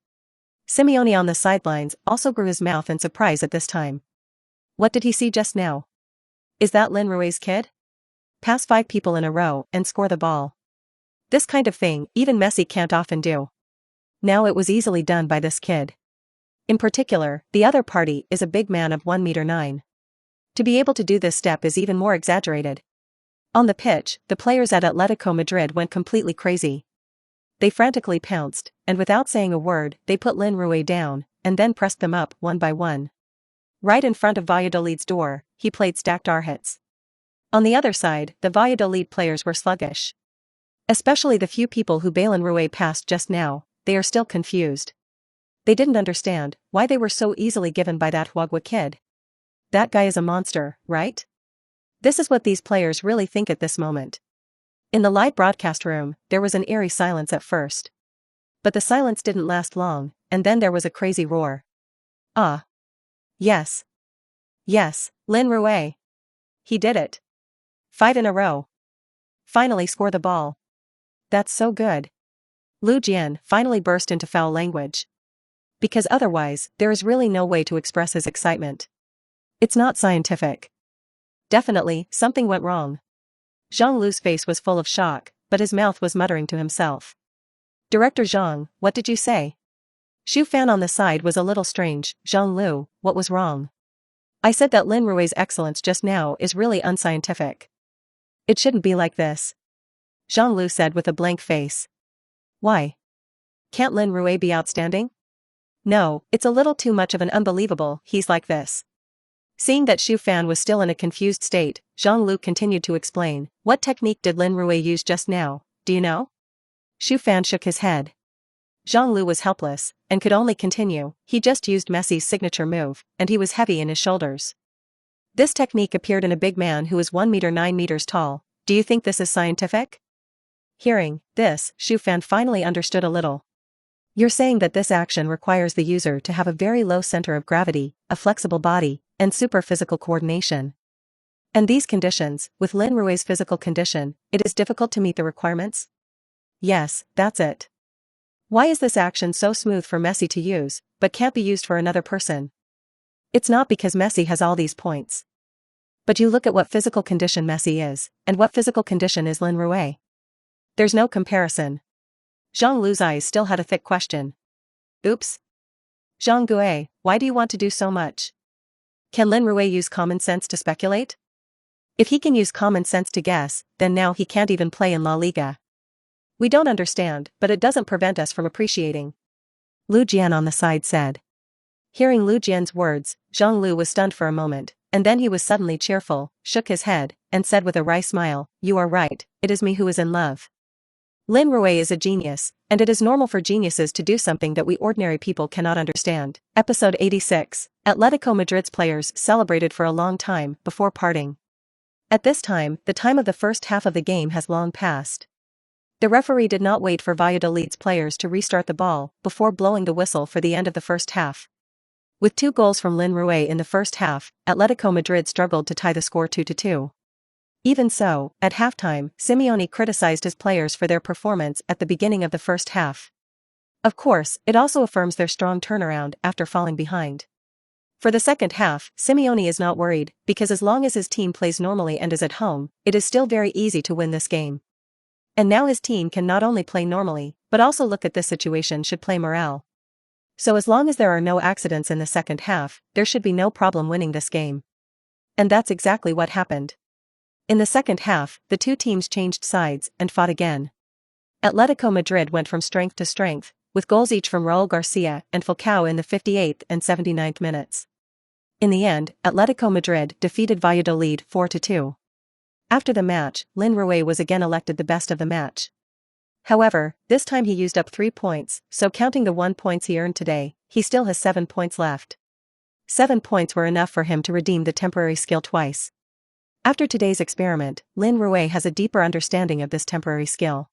Simeone on the sidelines also grew his mouth in surprise at this time. What did he see just now? Is that Lin Rui's kid? Pass 5 people in a row and score the ball. This kind of thing even Messi can't often do. Now it was easily done by this kid. In particular, the other party is a big man of 1 meter 9. To be able to do this step is even more exaggerated. On the pitch, the players at Atletico Madrid went completely crazy. They frantically pounced, and without saying a word, they put Lin Rui down, and then pressed them up one by one. Right in front of Valladolid's door, he played stacked hits. On the other side, the Valladolid players were sluggish. Especially the few people who Lin Rui passed just now, they are still confused. They didn't understand why they were so easily given by that Huagua kid. That guy is a monster, right? This is what these players really think at this moment. In the live broadcast room, there was an eerie silence at first. But the silence didn't last long, and then there was a crazy roar. Ah. Yes. Yes, Lin Rui. He did it. 5 in a row. Finally score the ball. That's so good. Lu Jian finally burst into foul language. Because otherwise, there is really no way to express his excitement. It's not scientific. Definitely, something went wrong. Zhang Lu's face was full of shock, but his mouth was muttering to himself. Director Zhang, what did you say? Xu Fan on the side was a little strange. Zhang Lu, what was wrong? I said that Lin Rui's excellence just now is really unscientific. It shouldn't be like this. Zhang Lu said with a blank face. Why? Can't Lin Rui be outstanding? No, it's a little too much of an unbelievable, he's like this. Seeing that Xu Fan was still in a confused state, Zhang Lu continued to explain, what technique did Lin Rui use just now, do you know? Xu Fan shook his head. Zhang Lu was helpless, and could only continue, he just used Messi's signature move, and he was heavy in his shoulders. This technique appeared in a big man who is 1 meter 9 meters tall, do you think this is scientific? Hearing this, Xu Fan finally understood a little. You're saying that this action requires the user to have a very low center of gravity, a flexible body, and super physical coordination. And these conditions, with Lin Rui's physical condition, it is difficult to meet the requirements? Yes, that's it. Why is this action so smooth for Messi to use, but can't be used for another person? It's not because Messi has all these points. But you look at what physical condition Messi is, and what physical condition is Lin Rui. There's no comparison. Zhang Lu's eyes still had a thick question. Oops. Zhang Gui, why do you want to do so much? Can Lin Rui use common sense to speculate? If he can use common sense to guess, then now he can't even play in La Liga. We don't understand, but it doesn't prevent us from appreciating. Lu Jian on the side said. Hearing Lu Jian's words, Zhang Lu was stunned for a moment, and then he was suddenly cheerful, shook his head, and said with a wry smile, you are right, it is me who is in love. Lin Rui is a genius, and it is normal for geniuses to do something that we ordinary people cannot understand. Episode 86. Atletico Madrid's players celebrated for a long time before parting. At this time, the time of the first half of the game has long passed. The referee did not wait for Valladolid's players to restart the ball before blowing the whistle for the end of the first half. With 2 goals from Lin Rui in the first half, Atletico Madrid struggled to tie the score 2-2. Even so, at halftime, Simeone criticized his players for their performance at the beginning of the first half. Of course, it also affirms their strong turnaround after falling behind. For the second half, Simeone is not worried, because as long as his team plays normally and is at home, it is still very easy to win this game. And now his team can not only play normally, but also look at this situation should play morale. So as long as there are no accidents in the second half, there should be no problem winning this game. And that's exactly what happened. In the second half, the two teams changed sides and fought again. Atletico Madrid went from strength to strength, with goals each from Raul Garcia and Falcao in the 58th and 79th minutes. In the end, Atletico Madrid defeated Valladolid 4-2. After the match, Lin Rui was again elected the best of the match. However, this time he used up 3 points, so counting the 1 points he earned today, he still has 7 points left. 7 points were enough for him to redeem the temporary skill twice. After today's experiment, Lin Rui has a deeper understanding of this temporary skill.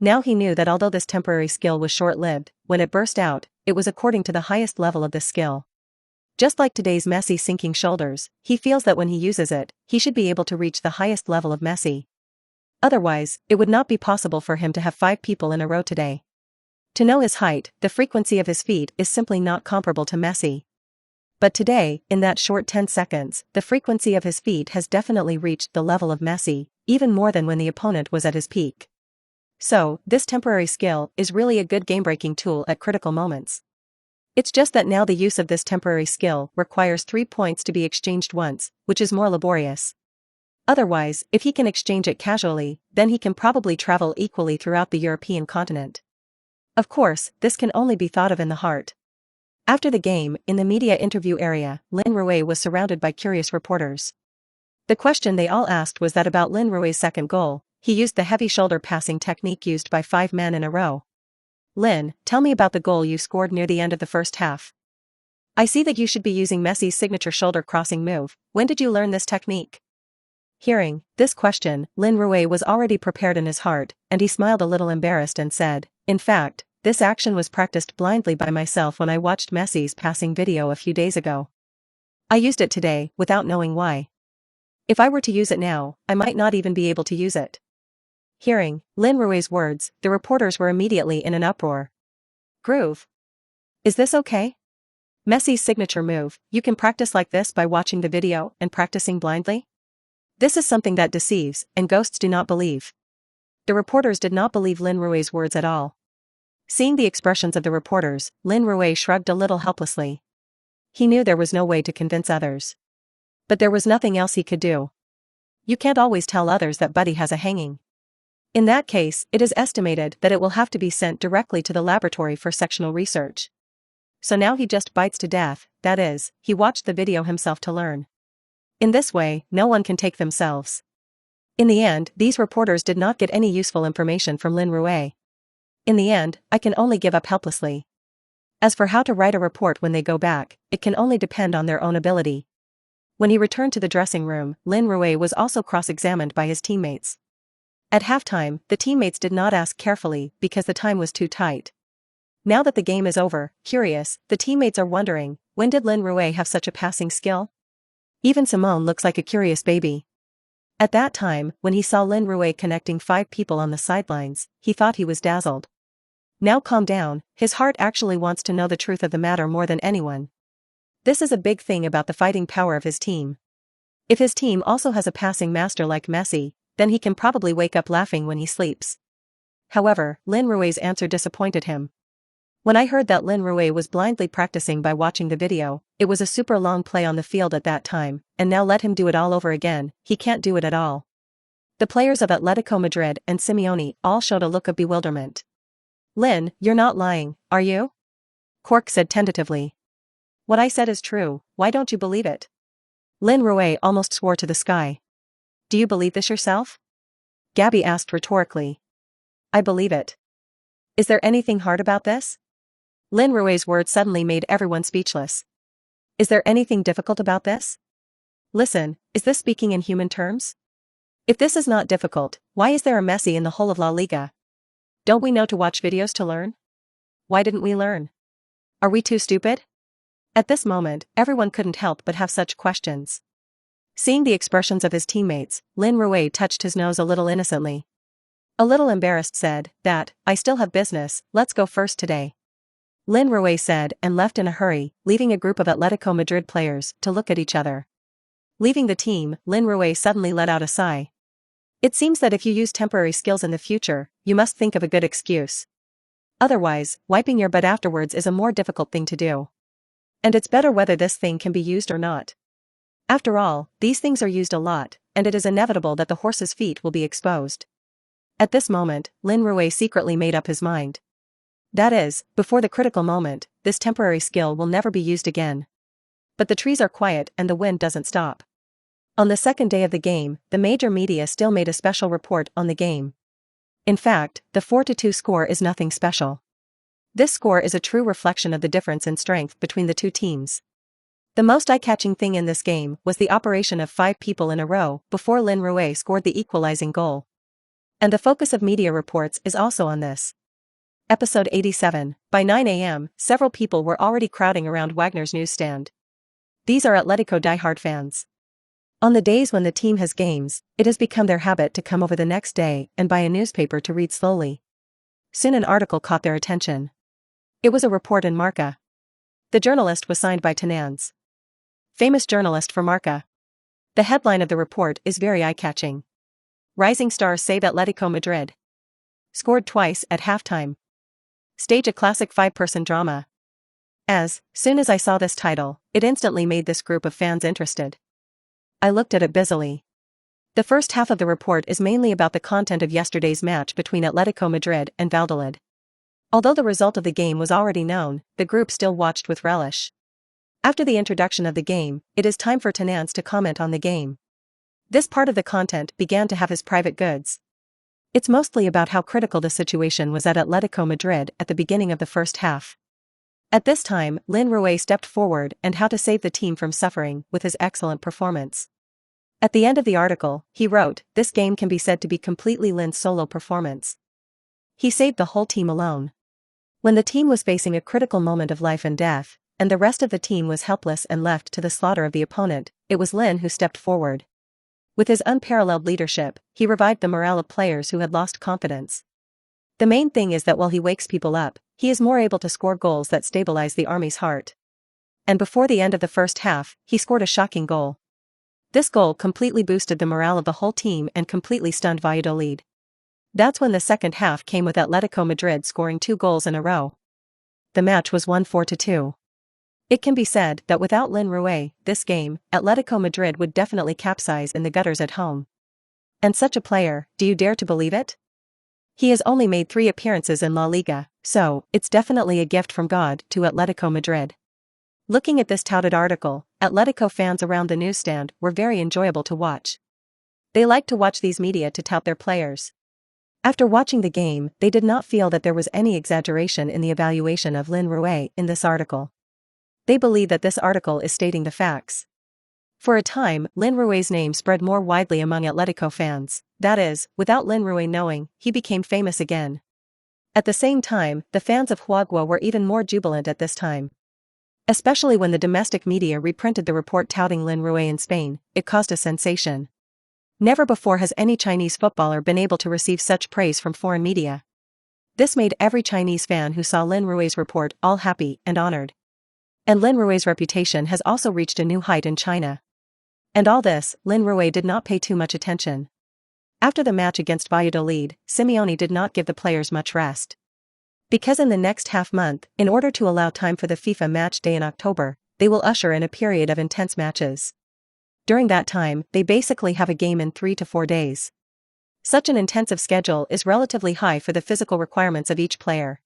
Now he knew that although this temporary skill was short-lived, when it burst out, it was according to the highest level of this skill. Just like today's Messi sinking shoulders, he feels that when he uses it, he should be able to reach the highest level of Messi. Otherwise, it would not be possible for him to have 5 people in a row today. To know his height, the frequency of his feet is simply not comparable to Messi. But today, in that short 10 seconds, the frequency of his feet has definitely reached the level of Messi, even more than when the opponent was at his peak. So, this temporary skill is really a good game-breaking tool at critical moments. It's just that now the use of this temporary skill requires 3 points to be exchanged once, which is more laborious. Otherwise, if he can exchange it casually, then he can probably travel equally throughout the European continent. Of course, this can only be thought of in the heart. After the game, in the media interview area, Lin Rui was surrounded by curious reporters. The question they all asked was that about Lin Rui's second goal. He used the heavy shoulder passing technique used by 5 men in a row. Lin, tell me about the goal you scored near the end of the first half. I see that you should be using Messi's signature shoulder crossing move. When did you learn this technique? Hearing this question, Lin Rui was already prepared in his heart, and he smiled a little embarrassed and said, in fact, this action was practiced blindly by myself when I watched Messi's passing video a few days ago. I used it today, without knowing why. If I were to use it now, I might not even be able to use it. Hearing Lin Rui's words, the reporters were immediately in an uproar. Groove. Is this okay? Messi's signature move, you can practice like this by watching the video and practicing blindly? This is something that deceives, and ghosts do not believe. The reporters did not believe Lin Rui's words at all. Seeing the expressions of the reporters, Lin Rui shrugged a little helplessly. He knew there was no way to convince others. But there was nothing else he could do. You can't always tell others that Buddy has a hanging. In that case, it is estimated that it will have to be sent directly to the laboratory for sectional research. So now he just bites to death, that is, he watched the video himself to learn. In this way, no one can take themselves. In the end, these reporters did not get any useful information from Lin Rui. In the end, I can only give up helplessly. As for how to write a report when they go back, it can only depend on their own ability. When he returned to the dressing room, Lin Rui was also cross-examined by his teammates. At halftime, the teammates did not ask carefully because the time was too tight. Now that the game is over, curious, the teammates are wondering, when did Lin Rui have such a passing skill? Even Simone looks like a curious baby. At that time, when he saw Lin Rui connecting 5 people on the sidelines, he thought he was dazzled. Now calm down, his heart actually wants to know the truth of the matter more than anyone. This is a big thing about the fighting power of his team. If his team also has a passing master like Messi, then he can probably wake up laughing when he sleeps. However, Lin Rui's answer disappointed him. When I heard that Lin Rui was blindly practicing by watching the video, it was a super long play on the field at that time, and now let him do it all over again, he can't do it at all. The players of Atletico Madrid and Simeone all showed a look of bewilderment. Lin, you're not lying, are you? Cork said tentatively. What I said is true, why don't you believe it? Lin Rui almost swore to the sky. Do you believe this yourself? Gabby asked rhetorically. I believe it. Is there anything hard about this? Lin Rui's words suddenly made everyone speechless. Is there anything difficult about this? Listen, is this speaking in human terms? If this is not difficult, why is there a Messi in the whole of La Liga? Don't we know to watch videos to learn? Why didn't we learn? Are we too stupid? At this moment, everyone couldn't help but have such questions. Seeing the expressions of his teammates, Lin Rui touched his nose a little innocently. A little embarrassed said, that, I still have business, let's go first today. Lin Rui said and left in a hurry, leaving a group of Atletico Madrid players to look at each other. Leaving the team, Lin Rui suddenly let out a sigh. It seems that if you use temporary skills in the future, you must think of a good excuse. Otherwise, wiping your butt afterwards is a more difficult thing to do. And it's better whether this thing can be used or not. After all, these things are used a lot, and it is inevitable that the horse's feet will be exposed. At this moment, Lin Rui secretly made up his mind. That is, before the critical moment, this temporary skill will never be used again. But the trees are quiet and the wind doesn't stop. On the second day of the game, the major media still made a special report on the game. In fact, the 4-2 score is nothing special. This score is a true reflection of the difference in strength between the two teams. The most eye-catching thing in this game was the operation of 5 people in a row before Lin Rui scored the equalizing goal. And the focus of media reports is also on this. Episode 87. By 9 a.m., several people were already crowding around Wagner's newsstand. These are Atletico diehard fans. On the days when the team has games, it has become their habit to come over the next day and buy a newspaper to read slowly. Soon an article caught their attention. It was a report in Marca. The journalist was signed by Tenans. Famous journalist for Marca. The headline of the report is very eye-catching. Rising stars save Atletico Madrid. Scored twice at halftime. Stage a classic 5-person drama. As soon as I saw this title, it instantly made this group of fans interested. I looked at it busily. The first half of the report is mainly about the content of yesterday's match between Atletico Madrid and Valladolid. Although the result of the game was already known, the group still watched with relish. After the introduction of the game, it is time for Tenance to comment on the game. This part of the content began to have his private goods. It's mostly about how critical the situation was at Atletico Madrid at the beginning of the first half. At this time, Lin Rui stepped forward and how to save the team from suffering with his excellent performance. At the end of the article, he wrote, "This game can be said to be completely Lin's solo performance. He saved the whole team alone. When the team was facing a critical moment of life and death, and the rest of the team was helpless and left to the slaughter of the opponent, it was Lin who stepped forward. With his unparalleled leadership, he revived the morale of players who had lost confidence. The main thing is that while he wakes people up, he is more able to score goals that stabilize the army's heart. And before the end of the first half, he scored a shocking goal. This goal completely boosted the morale of the whole team and completely stunned Valladolid. That's when the second half came with Atletico Madrid scoring 2 goals in a row. The match was won 4-2. It can be said that without Lin Rui, this game, Atletico Madrid would definitely capsize in the gutters at home. And such a player, do you dare to believe it? He has only made 3 appearances in La Liga, so it's definitely a gift from God to Atletico Madrid. Looking at this touted article, Atletico fans around the newsstand were very enjoyable to watch. They like to watch these media to tout their players. After watching the game, they did not feel that there was any exaggeration in the evaluation of Lin Rui in this article. They believe that this article is stating the facts. For a time, Lin Rui's name spread more widely among Atletico fans, that is, without Lin Rui knowing, he became famous again. At the same time, the fans of Huagua were even more jubilant at this time. Especially when the domestic media reprinted the report touting Lin Rui in Spain, it caused a sensation. Never before has any Chinese footballer been able to receive such praise from foreign media. This made every Chinese fan who saw Lin Rui's report all happy and honored. And Lin Rui's reputation has also reached a new height in China. And all this, Lin Rui did not pay too much attention. After the match against Valladolid, Simeone did not give the players much rest. Because in the next half-month, in order to allow time for the FIFA match day in October, they will usher in a period of intense matches. During that time, they basically have a game in 3 to 4 days. Such an intensive schedule is relatively high for the physical requirements of each player.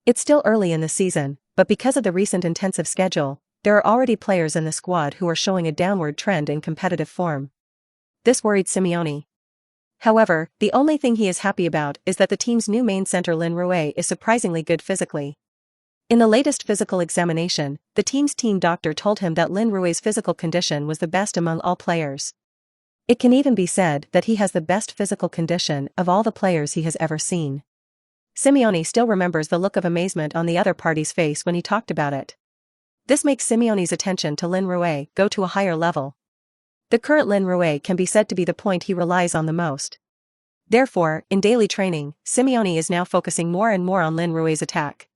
It's still early in the season, but because of the recent intensive schedule, there are already players in the squad who are showing a downward trend in competitive form. This worried Simeone. However, the only thing he is happy about is that the team's new main center Lin Rui is surprisingly good physically. In the latest physical examination, the team's team doctor told him that Lin Rui's physical condition was the best among all players. It can even be said that he has the best physical condition of all the players he has ever seen. Simeone still remembers the look of amazement on the other party's face when he talked about it. This makes Simeone's attention to Lin Rui go to a higher level. The current Lin Rui can be said to be the point he relies on the most. Therefore, in daily training, Simeone is now focusing more and more on Lin Rui's attack.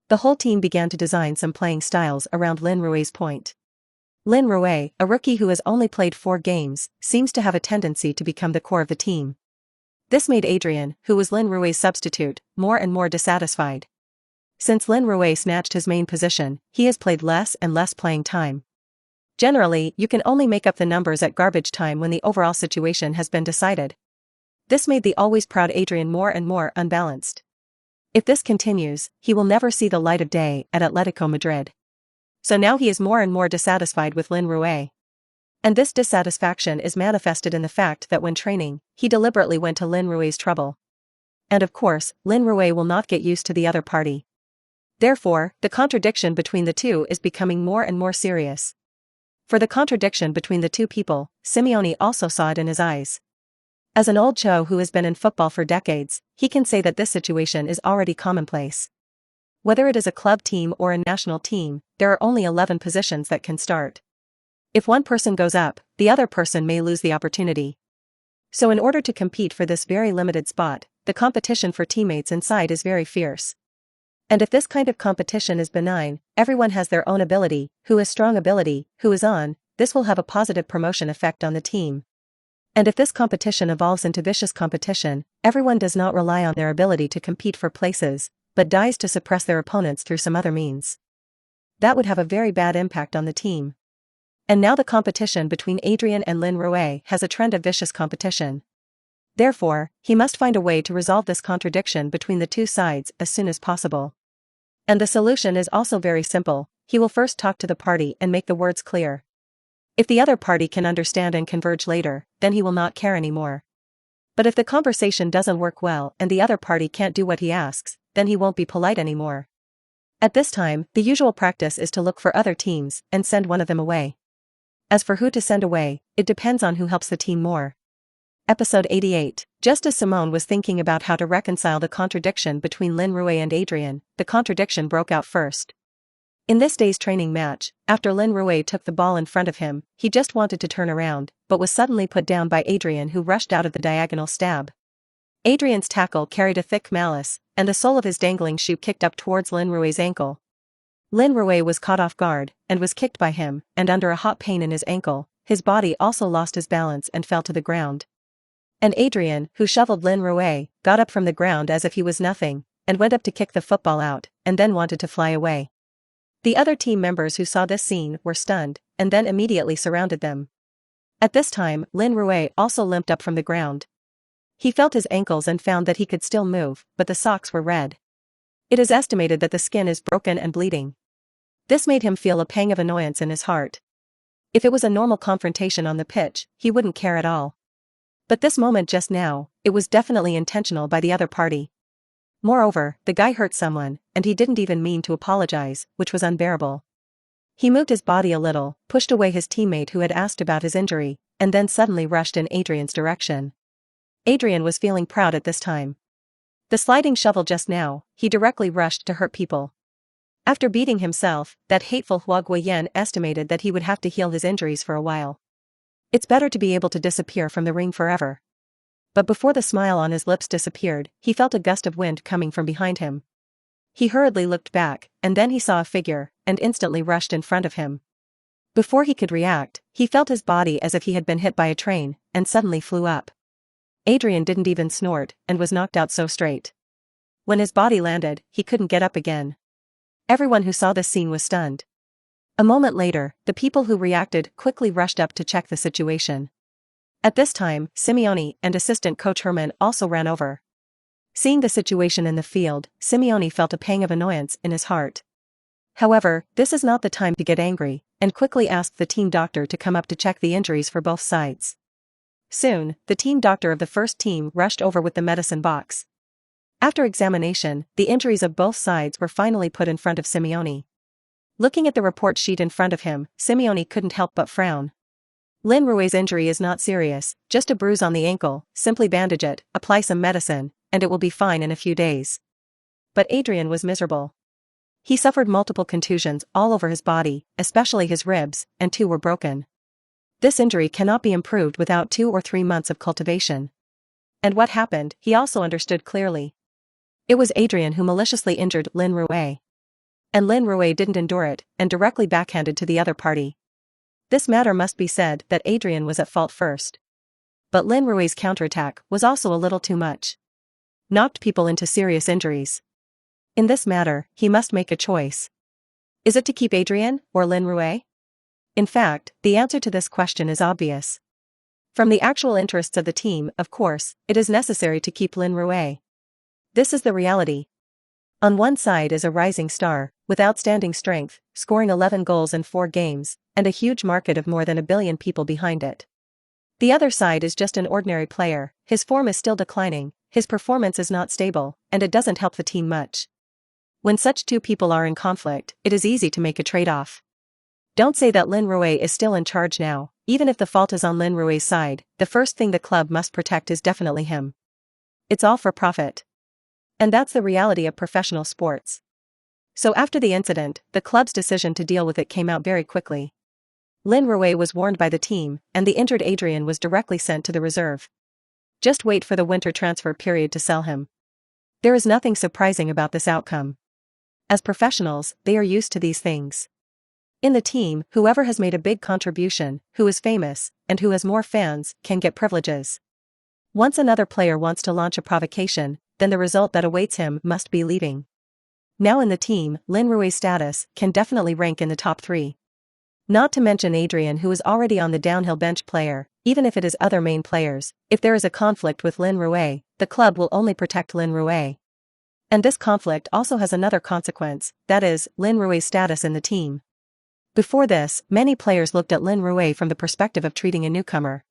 The whole team began to design some playing styles around Lin Rui's point. Lin Rui, a rookie who has only played 4 games, seems to have a tendency to become the core of the team. This made Adrian, who was Lin Rui's substitute, more and more dissatisfied. Since Lin Rui snatched his main position, he has played less and less playing time. Generally, you can only make up the numbers at garbage time when the overall situation has been decided. This made the always proud Adrian more and more unbalanced. If this continues, he will never see the light of day at Atletico Madrid. So now he is more and more dissatisfied with Lin Rui. And this dissatisfaction is manifested in the fact that when training, he deliberately went to Lin Rui's trouble. And of course, Lin Rui will not get used to the other party. Therefore, the contradiction between the two is becoming more and more serious. For the contradiction between the two people, Simeone also saw it in his eyes. As an old Cho who has been in football for decades, he can say that this situation is already commonplace. Whether it is a club team or a national team, there are only 11 positions that can start. If one person goes up, the other person may lose the opportunity. So in order to compete for this very limited spot, the competition for teammates inside is very fierce. And if this kind of competition is benign, everyone has their own ability, who is strong ability, who is on, this will have a positive promotion effect on the team. And if this competition evolves into vicious competition, everyone does not rely on their ability to compete for places, but dies to suppress their opponents through some other means. That would have a very bad impact on the team. And now the competition between Adrian and Lin Rui has a trend of vicious competition. Therefore, he must find a way to resolve this contradiction between the two sides as soon as possible. And the solution is also very simple. He will first talk to the party and make the words clear. If the other party can understand and converge later, then he will not care anymore. But if the conversation doesn't work well and the other party can't do what he asks, then he won't be polite anymore. At this time, the usual practice is to look for other teams and send one of them away. As for who to send away, it depends on who helps the team more. Episode 88. Just as Simone was thinking about how to reconcile the contradiction between Lin Rui and Adrian, the contradiction broke out first. In this day's training match, after Lin Rui took the ball in front of him, he just wanted to turn around, but was suddenly put down by Adrian, who rushed out of the diagonal stab. Adrian's tackle carried a thick malice, and the sole of his dangling shoe kicked up towards Lin Rui's ankle. Lin Rui was caught off guard, and was kicked by him, and under a hot pain in his ankle, his body also lost his balance and fell to the ground. And Adrian, who shoveled Lin Rui, got up from the ground as if he was nothing, and went up to kick the football out, and then wanted to fly away. The other team members who saw this scene were stunned, and then immediately surrounded them. At this time, Lin Rui also limped up from the ground. He felt his ankles and found that he could still move, but the socks were red. It is estimated that the skin is broken and bleeding. This made him feel a pang of annoyance in his heart. If it was a normal confrontation on the pitch, he wouldn't care at all. But this moment just now, it was definitely intentional by the other party. Moreover, the guy hurt someone, and he didn't even mean to apologize, which was unbearable. He moved his body a little, pushed away his teammate who had asked about his injury, and then suddenly rushed in Adrian's direction. Adrian was feeling proud at this time. The sliding shovel just now, he directly rushed to hurt people. After beating himself, that hateful Hua Guoyan estimated that he would have to heal his injuries for a while. It's better to be able to disappear from the ring forever. But before the smile on his lips disappeared, he felt a gust of wind coming from behind him. He hurriedly looked back, and then he saw a figure, and instantly rushed in front of him. Before he could react, he felt his body as if he had been hit by a train, and suddenly flew up. Adrian didn't even snort, and was knocked out so straight. When his body landed, he couldn't get up again. Everyone who saw this scene was stunned. A moment later, the people who reacted quickly rushed up to check the situation. At this time, Simeone and assistant coach Herman also ran over. Seeing the situation in the field, Simeone felt a pang of annoyance in his heart. However, this is not the time to get angry, and quickly asked the team doctor to come up to check the injuries for both sides. Soon, the team doctor of the first team rushed over with the medicine box. After examination, the injuries of both sides were finally put in front of Simeone. Looking at the report sheet in front of him, Simeone couldn't help but frown. Lin Rui's injury is not serious, just a bruise on the ankle, simply bandage it, apply some medicine, and it will be fine in a few days. But Adrian was miserable. He suffered multiple contusions all over his body, especially his ribs, and 2 were broken. This injury cannot be improved without 2 or 3 months of cultivation. And what happened, he also understood clearly. It was Adrian who maliciously injured Lin Rui. And Lin Rui didn't endure it, and directly backhanded to the other party. This matter must be said that Adrian was at fault first. But Lin Rui's counterattack was also a little too much. Knocked people into serious injuries. In this matter, he must make a choice. Is it to keep Adrian, or Lin Rui? In fact, the answer to this question is obvious. From the actual interests of the team, of course, it is necessary to keep Lin Rui. This is the reality. On one side is a rising star, with outstanding strength, scoring 11 goals in 4 games, and a huge market of more than 1 billion people behind it. The other side is just an ordinary player, his form is still declining, his performance is not stable, and it doesn't help the team much. When such 2 people are in conflict, it is easy to make a trade-off. Don't say that Lin Rui is still in charge now. Even if the fault is on Lin Rui's side, the first thing the club must protect is definitely him. It's all for profit. And that's the reality of professional sports. So after the incident, the club's decision to deal with it came out very quickly. Lin Rui was warned by the team, and the injured Adrian was directly sent to the reserve. Just wait for the winter transfer period to sell him. There is nothing surprising about this outcome. As professionals, they are used to these things. In the team, whoever has made a big contribution, who is famous, and who has more fans, can get privileges. Once another player wants to launch a provocation, then the result that awaits him must be leaving. Now in the team, Lin Rui's status can definitely rank in the top 3. Not to mention Adrian, who is already on the downhill bench player, even if it is other main players. If there is a conflict with Lin Rui, the club will only protect Lin Rui. And this conflict also has another consequence, that is, Lin Rui's status in the team. Before this, many players looked at Lin Rui from the perspective of treating a newcomer.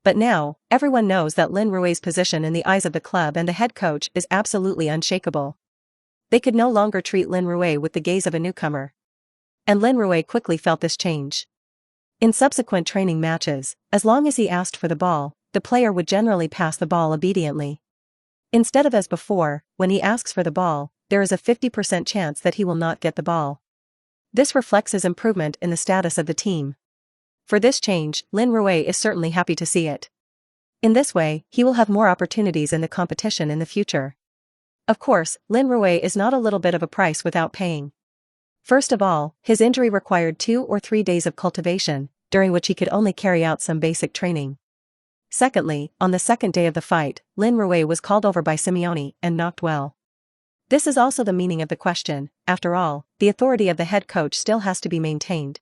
But now, everyone knows that Lin Rui's position in the eyes of the club and the head coach is absolutely unshakable. They could no longer treat Lin Rui with the gaze of a newcomer. And Lin Rui quickly felt this change. In subsequent training matches, as long as he asked for the ball, the player would generally pass the ball obediently. Instead of as before, when he asks for the ball, there is a 50% chance that he will not get the ball. This reflects his improvement in the status of the team. For this change, Lin Rui is certainly happy to see it. In this way, he will have more opportunities in the competition in the future. Of course, Lin Rui is not a little bit of a price without paying. First of all, his injury required 2 or 3 days of cultivation, during which he could only carry out some basic training. Secondly, on the second day of the fight, Lin Rui was called over by Simeone and knocked well. This is also the meaning of the question. After all, the authority of the head coach still has to be maintained.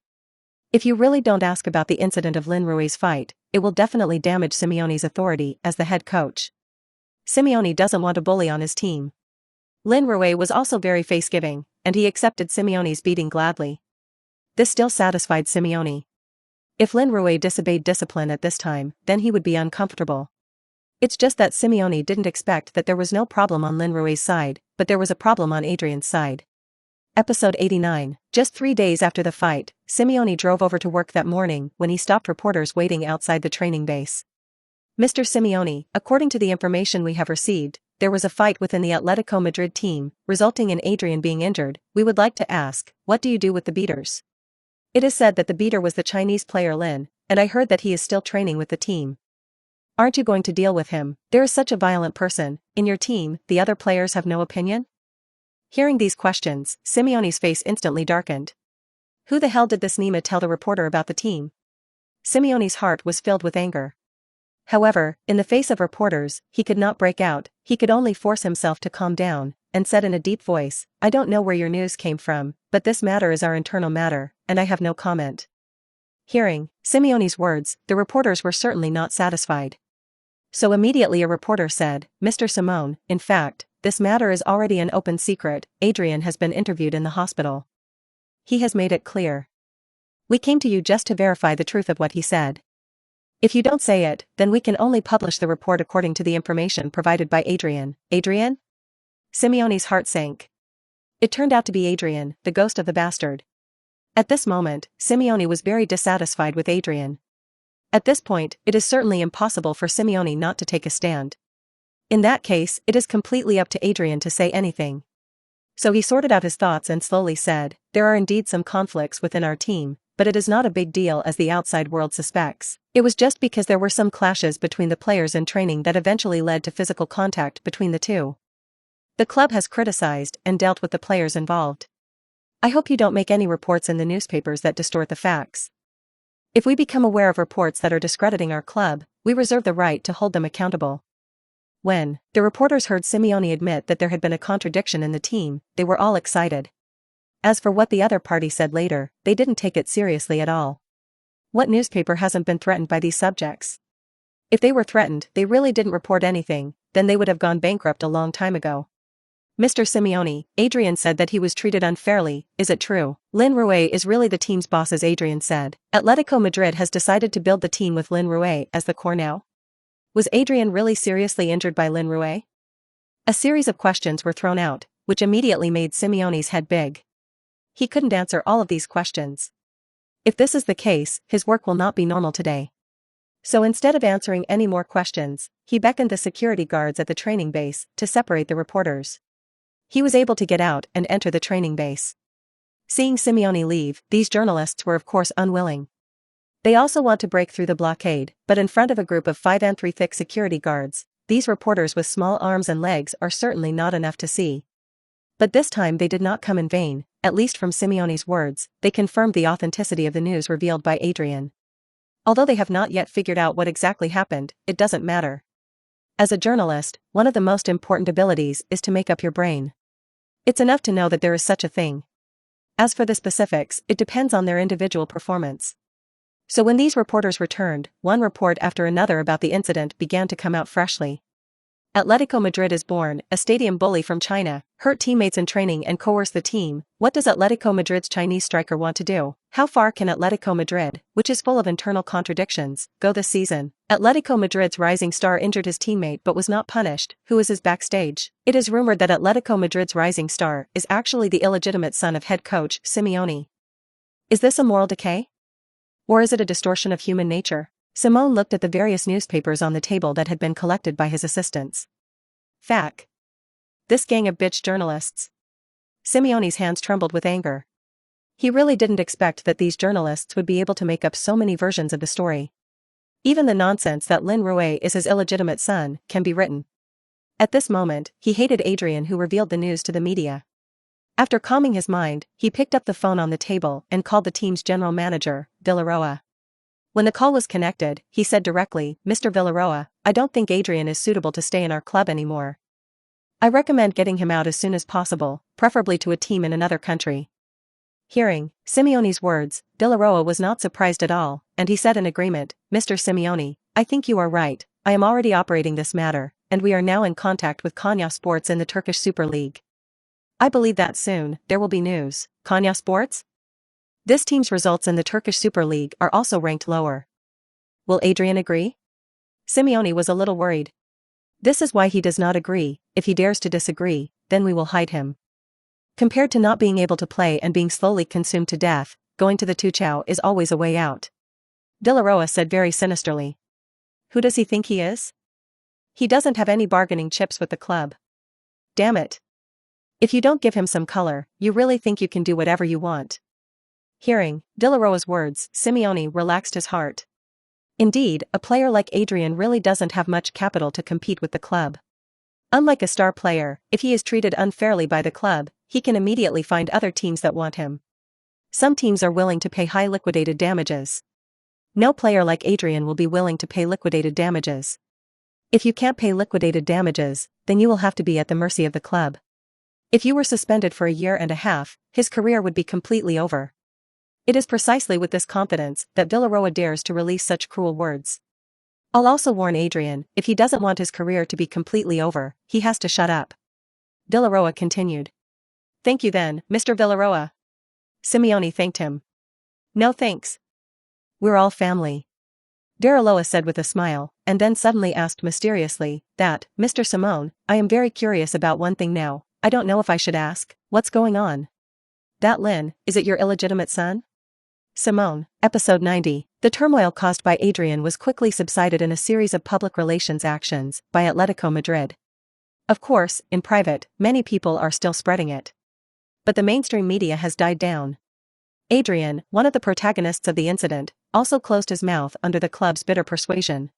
If you really don't ask about the incident of Lin Rui's fight, it will definitely damage Simeone's authority as the head coach. Simeone doesn't want a bully on his team. Lin Rui was also very face-giving, and he accepted Simeone's beating gladly. This still satisfied Simeone. If Lin Rui disobeyed discipline at this time, then he would be uncomfortable. It's just that Simeone didn't expect that there was no problem on Lin Rui's side, but there was a problem on Adrian's side. Episode 89. Just 3 days after the fight, Simeone drove over to work that morning when he stopped reporters waiting outside the training base. Mr. Simeone, according to the information we have received, there was a fight within the Atletico Madrid team, resulting in Adrian being injured. We would like to ask, what do you do with the beaters? It is said that the beater was the Chinese player Lin, and I heard that he is still training with the team. Aren't you going to deal with him? There is such a violent person in your team. The other players have no opinion? Hearing these questions, Simeone's face instantly darkened. Who the hell did this Nima tell the reporter about the team? Simeone's heart was filled with anger. However, in the face of reporters, he could not break out. He could only force himself to calm down, and said in a deep voice, I don't know where your news came from, but this matter is our internal matter, and I have no comment. Hearing Simeone's words, the reporters were certainly not satisfied. So immediately a reporter said, Mr. Simone, in fact, this matter is already an open secret. Adrian has been interviewed in the hospital. He has made it clear. We came to you just to verify the truth of what he said. If you don't say it, then we can only publish the report according to the information provided by Adrian. Adrian? Simeone's heart sank. It turned out to be Adrian, the ghost of the bastard. At this moment, Simeone was very dissatisfied with Adrian. At this point, it is certainly impossible for Simeone not to take a stand. In that case, it is completely up to Adrian to say anything. So he sorted out his thoughts and slowly said, there are indeed some conflicts within our team, but it is not a big deal as the outside world suspects. It was just because there were some clashes between the players in training that eventually led to physical contact between the two. The club has criticized and dealt with the players involved. I hope you don't make any reports in the newspapers that distort the facts. If we become aware of reports that are discrediting our club, we reserve the right to hold them accountable. When the reporters heard Simeone admit that there had been a contradiction in the team, they were all excited. As for what the other party said later, they didn't take it seriously at all. What newspaper hasn't been threatened by these subjects? If they were threatened, they really didn't report anything, then they would have gone bankrupt a long time ago. Mr. Simeone, Adrian said that he was treated unfairly. Is it true? Lin Rui is really the team's boss, as Adrian said. Atletico Madrid has decided to build the team with Lin Rui as the core now. Was Adrian really seriously injured by Lin Rui? A series of questions were thrown out, which immediately made Simeone's head big. He couldn't answer all of these questions. If this is the case, his work will not be normal today. So instead of answering any more questions, he beckoned the security guards at the training base to separate the reporters. He was able to get out and enter the training base. Seeing Simeone leave, these journalists were of course unwilling. They also want to break through the blockade, but in front of a group of 5 and 3 thick security guards, these reporters with small arms and legs are certainly not enough to see. But this time they did not come in vain. At least from Simeone's words, they confirmed the authenticity of the news revealed by Adrian. Although they have not yet figured out what exactly happened, it doesn't matter. As a journalist, one of the most important abilities is to make up your brain. It's enough to know that there is such a thing. As for the specifics, it depends on their individual performance. So when these reporters returned, one report after another about the incident began to come out freshly. Atletico Madrid is born, a stadium bully from China, hurt teammates in training and coerce the team. What does Atletico Madrid's Chinese striker want to do? How far can Atletico Madrid, which is full of internal contradictions, go this season? Atletico Madrid's rising star injured his teammate but was not punished. Who is his backstage? It is rumored that Atletico Madrid's rising star is actually the illegitimate son of head coach Simeone. Is this a moral decay? Or is it a distortion of human nature? Simone looked at the various newspapers on the table that had been collected by his assistants. Fact. This gang of bitch journalists. Simeone's hands trembled with anger. He really didn't expect that these journalists would be able to make up so many versions of the story. Even the nonsense that Lin Rui is his illegitimate son can be written. At this moment, he hated Adrian, who revealed the news to the media. After calming his mind, he picked up the phone on the table and called the team's general manager, Villaroa. When the call was connected, he said directly, "Mr. Villaroa, I don't think Adrian is suitable to stay in our club anymore. I recommend getting him out as soon as possible, preferably to a team in another country." Hearing Simeone's words, Villaroa was not surprised at all, and he said in agreement, "Mr. Simeone, I think you are right. I am already operating this matter, and we are now in contact with Konya Sports in the Turkish Super League. I believe that soon there will be news." Konya Sports? This team's results in the Turkish Super League are also ranked lower. Will Adrian agree? Simeone was a little worried. This is why he does not agree. If he dares to disagree, then we will hide him. Compared to not being able to play and being slowly consumed to death, going to the Tuchel is always a way out. Villaroa said very sinisterly. Who does he think he is? He doesn't have any bargaining chips with the club. Damn it. If you don't give him some color, you really think you can do whatever you want. Hearing Villaroa's words, Simeone relaxed his heart. Indeed, a player like Adrian really doesn't have much capital to compete with the club. Unlike a star player, if he is treated unfairly by the club, he can immediately find other teams that want him. Some teams are willing to pay high liquidated damages. No player like Adrian will be willing to pay liquidated damages. If you can't pay liquidated damages, then you will have to be at the mercy of the club. If you were suspended for a year and a half, his career would be completely over. It is precisely with this confidence that Villaroa dares to release such cruel words. I'll also warn Adrian, if he doesn't want his career to be completely over, he has to shut up. Villaroa continued. Thank you then, Mr. Villaroa. Simeone thanked him. No thanks. We're all family. Villaroa said with a smile, and then suddenly asked mysteriously, that, Mr. Simone, I am very curious about one thing now. I don't know if I should ask, what's going on? That Lin, is it your illegitimate son? Simone, episode 90. The turmoil caused by Adrian was quickly subsided in a series of public relations actions by Atletico Madrid. Of course, in private, many people are still spreading it. But the mainstream media has died down. Adrian, one of the protagonists of the incident, also closed his mouth under the club's bitter persuasion.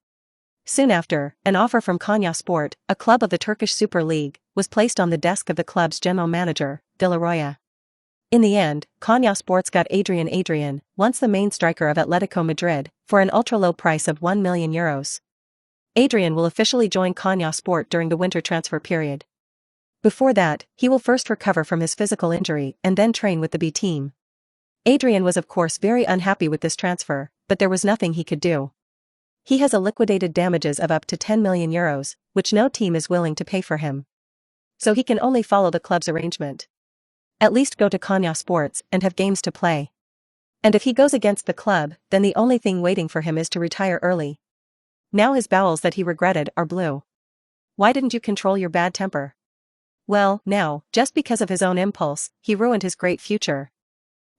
Soon after, an offer from Konya Sport, a club of the Turkish Super League, was placed on the desk of the club's general manager, Villaroa. In the end, Konya Sports got Adrian, once the main striker of Atletico Madrid, for an ultra-low price of €1 million. Adrian will officially join Konya Sport during the winter transfer period. Before that, he will first recover from his physical injury and then train with the B team. Adrian was of course very unhappy with this transfer, but there was nothing he could do. He has a liquidated damages of up to €10 million, which no team is willing to pay for him. So he can only follow the club's arrangement. At least go to Konya Sports and have games to play. And if he goes against the club, then the only thing waiting for him is to retire early. Now his bowels that he regretted are blue. Why didn't you control your bad temper? Well, now, just because of his own impulse, he ruined his great future.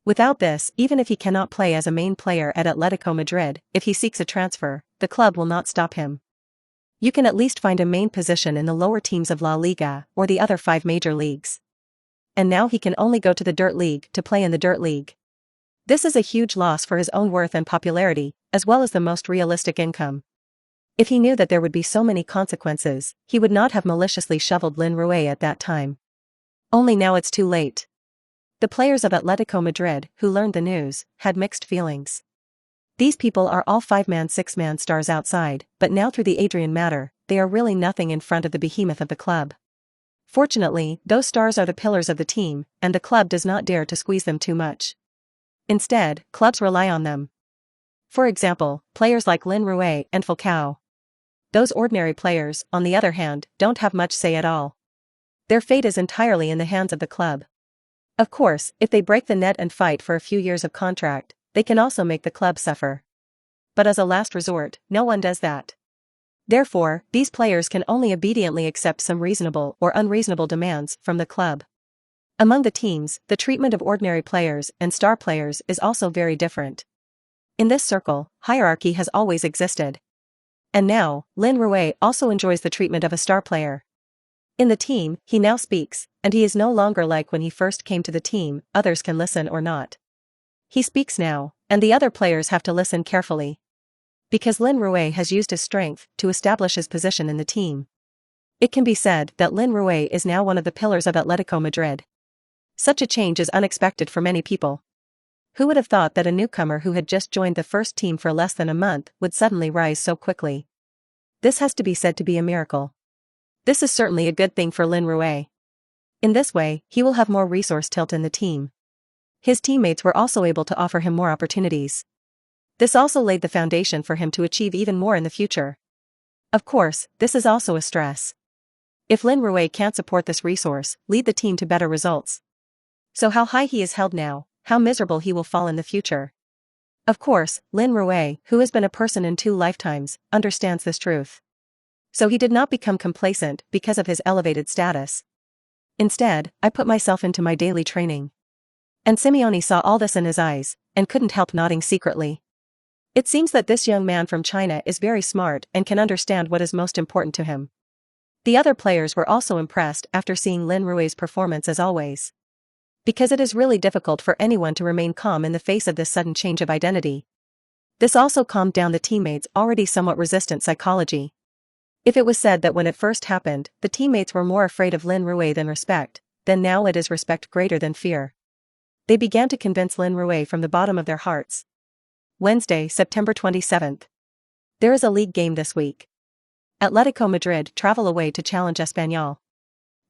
Without this, even if he cannot play as a main player at Atletico Madrid, if he seeks a transfer, the club will not stop him. You can at least find a main position in the lower teams of La Liga or the other 5 major leagues. And now he can only go to the Dirt League to play in the Dirt League. This is a huge loss for his own worth and popularity, as well as the most realistic income. If he knew that there would be so many consequences, he would not have maliciously shoveled Lin Rui at that time. Only now it's too late. The players of Atletico Madrid, who learned the news, had mixed feelings. These people are all 5-man 6-man stars outside, but now through the Adrian matter, they are really nothing in front of the behemoth of the club. Fortunately, those stars are the pillars of the team, and the club does not dare to squeeze them too much. Instead, clubs rely on them. For example, players like Lin Rui and Falcao. Those ordinary players, on the other hand, don't have much say at all. Their fate is entirely in the hands of the club. Of course, if they break the net and fight for a few years of contract, they can also make the club suffer. But as a last resort, no one does that. Therefore, these players can only obediently accept some reasonable or unreasonable demands from the club. Among the teams, the treatment of ordinary players and star players is also very different. In this circle, hierarchy has always existed. And now, Lin Rui also enjoys the treatment of a star player. In the team, he now speaks, and he is no longer like when he first came to the team, others can listen or not. He speaks now, and the other players have to listen carefully. Because Lin Rui has used his strength to establish his position in the team. It can be said that Lin Rui is now one of the pillars of Atletico Madrid. Such a change is unexpected for many people. Who would have thought that a newcomer who had just joined the first team for less than a month would suddenly rise so quickly? This has to be said to be a miracle. This is certainly a good thing for Lin Rui. In this way, he will have more resource tilt in the team. His teammates were also able to offer him more opportunities. This also laid the foundation for him to achieve even more in the future. Of course, this is also a stress. If Lin Rui can't support this resource, lead the team to better results. So how high he is held now, how miserable he will fall in the future. Of course, Lin Rui, who has been a person in 2 lifetimes, understands this truth. So he did not become complacent because of his elevated status. Instead, I put myself into my daily training. And Simeone saw all this in his eyes, and couldn't help nodding secretly. It seems that this young man from China is very smart and can understand what is most important to him. The other players were also impressed after seeing Lin Rui's performance as always. Because it is really difficult for anyone to remain calm in the face of this sudden change of identity. This also calmed down the teammates' already somewhat resistant psychology. If it was said that when it first happened, the teammates were more afraid of Lin Rui than respect, then now it is respect greater than fear. They began to convince Lin Rui from the bottom of their hearts. Wednesday, September 27th. There is a league game this week. Atletico Madrid travel away to challenge Espanyol.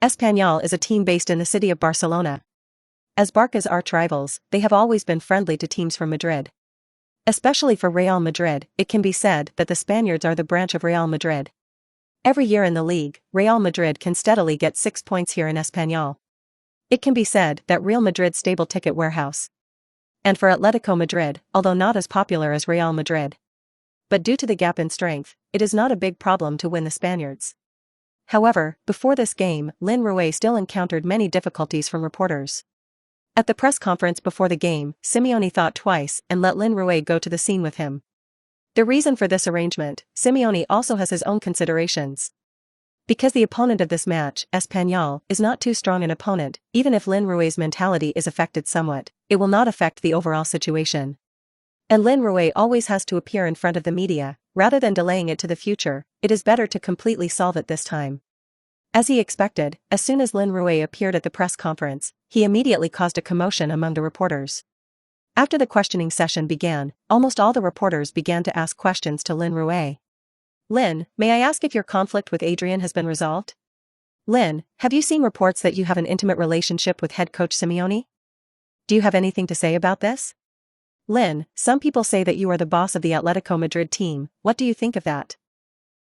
Espanyol is a team based in the city of Barcelona. As Barca's arch-rivals, they have always been friendly to teams from Madrid. Especially for Real Madrid, it can be said that the Spaniards are the branch of Real Madrid. Every year in the league, Real Madrid can steadily get 6 points here in Espanyol. It can be said that Real Madrid's stable ticket warehouse. And for Atletico Madrid, although not as popular as Real Madrid. But due to the gap in strength, it is not a big problem to win the Spaniards. However, before this game, Lin Rui still encountered many difficulties from reporters. At the press conference before the game, Simeone thought twice and let Lin Rui go to the scene with him. The reason for this arrangement, Simeone also has his own considerations. Because the opponent of this match, Espanyol, is not too strong an opponent, even if Lin Rui's mentality is affected somewhat, it will not affect the overall situation. And Lin Rui always has to appear in front of the media, rather than delaying it to the future, it is better to completely solve it this time. As he expected, as soon as Lin Rui appeared at the press conference, he immediately caused a commotion among the reporters. After the questioning session began, almost all the reporters began to ask questions to Lin Rui. Lin, may I ask if your conflict with Adrian has been resolved? Lin, have you seen reports that you have an intimate relationship with head coach Simeone? Do you have anything to say about this? Lin, some people say that you are the boss of the Atletico Madrid team, what do you think of that?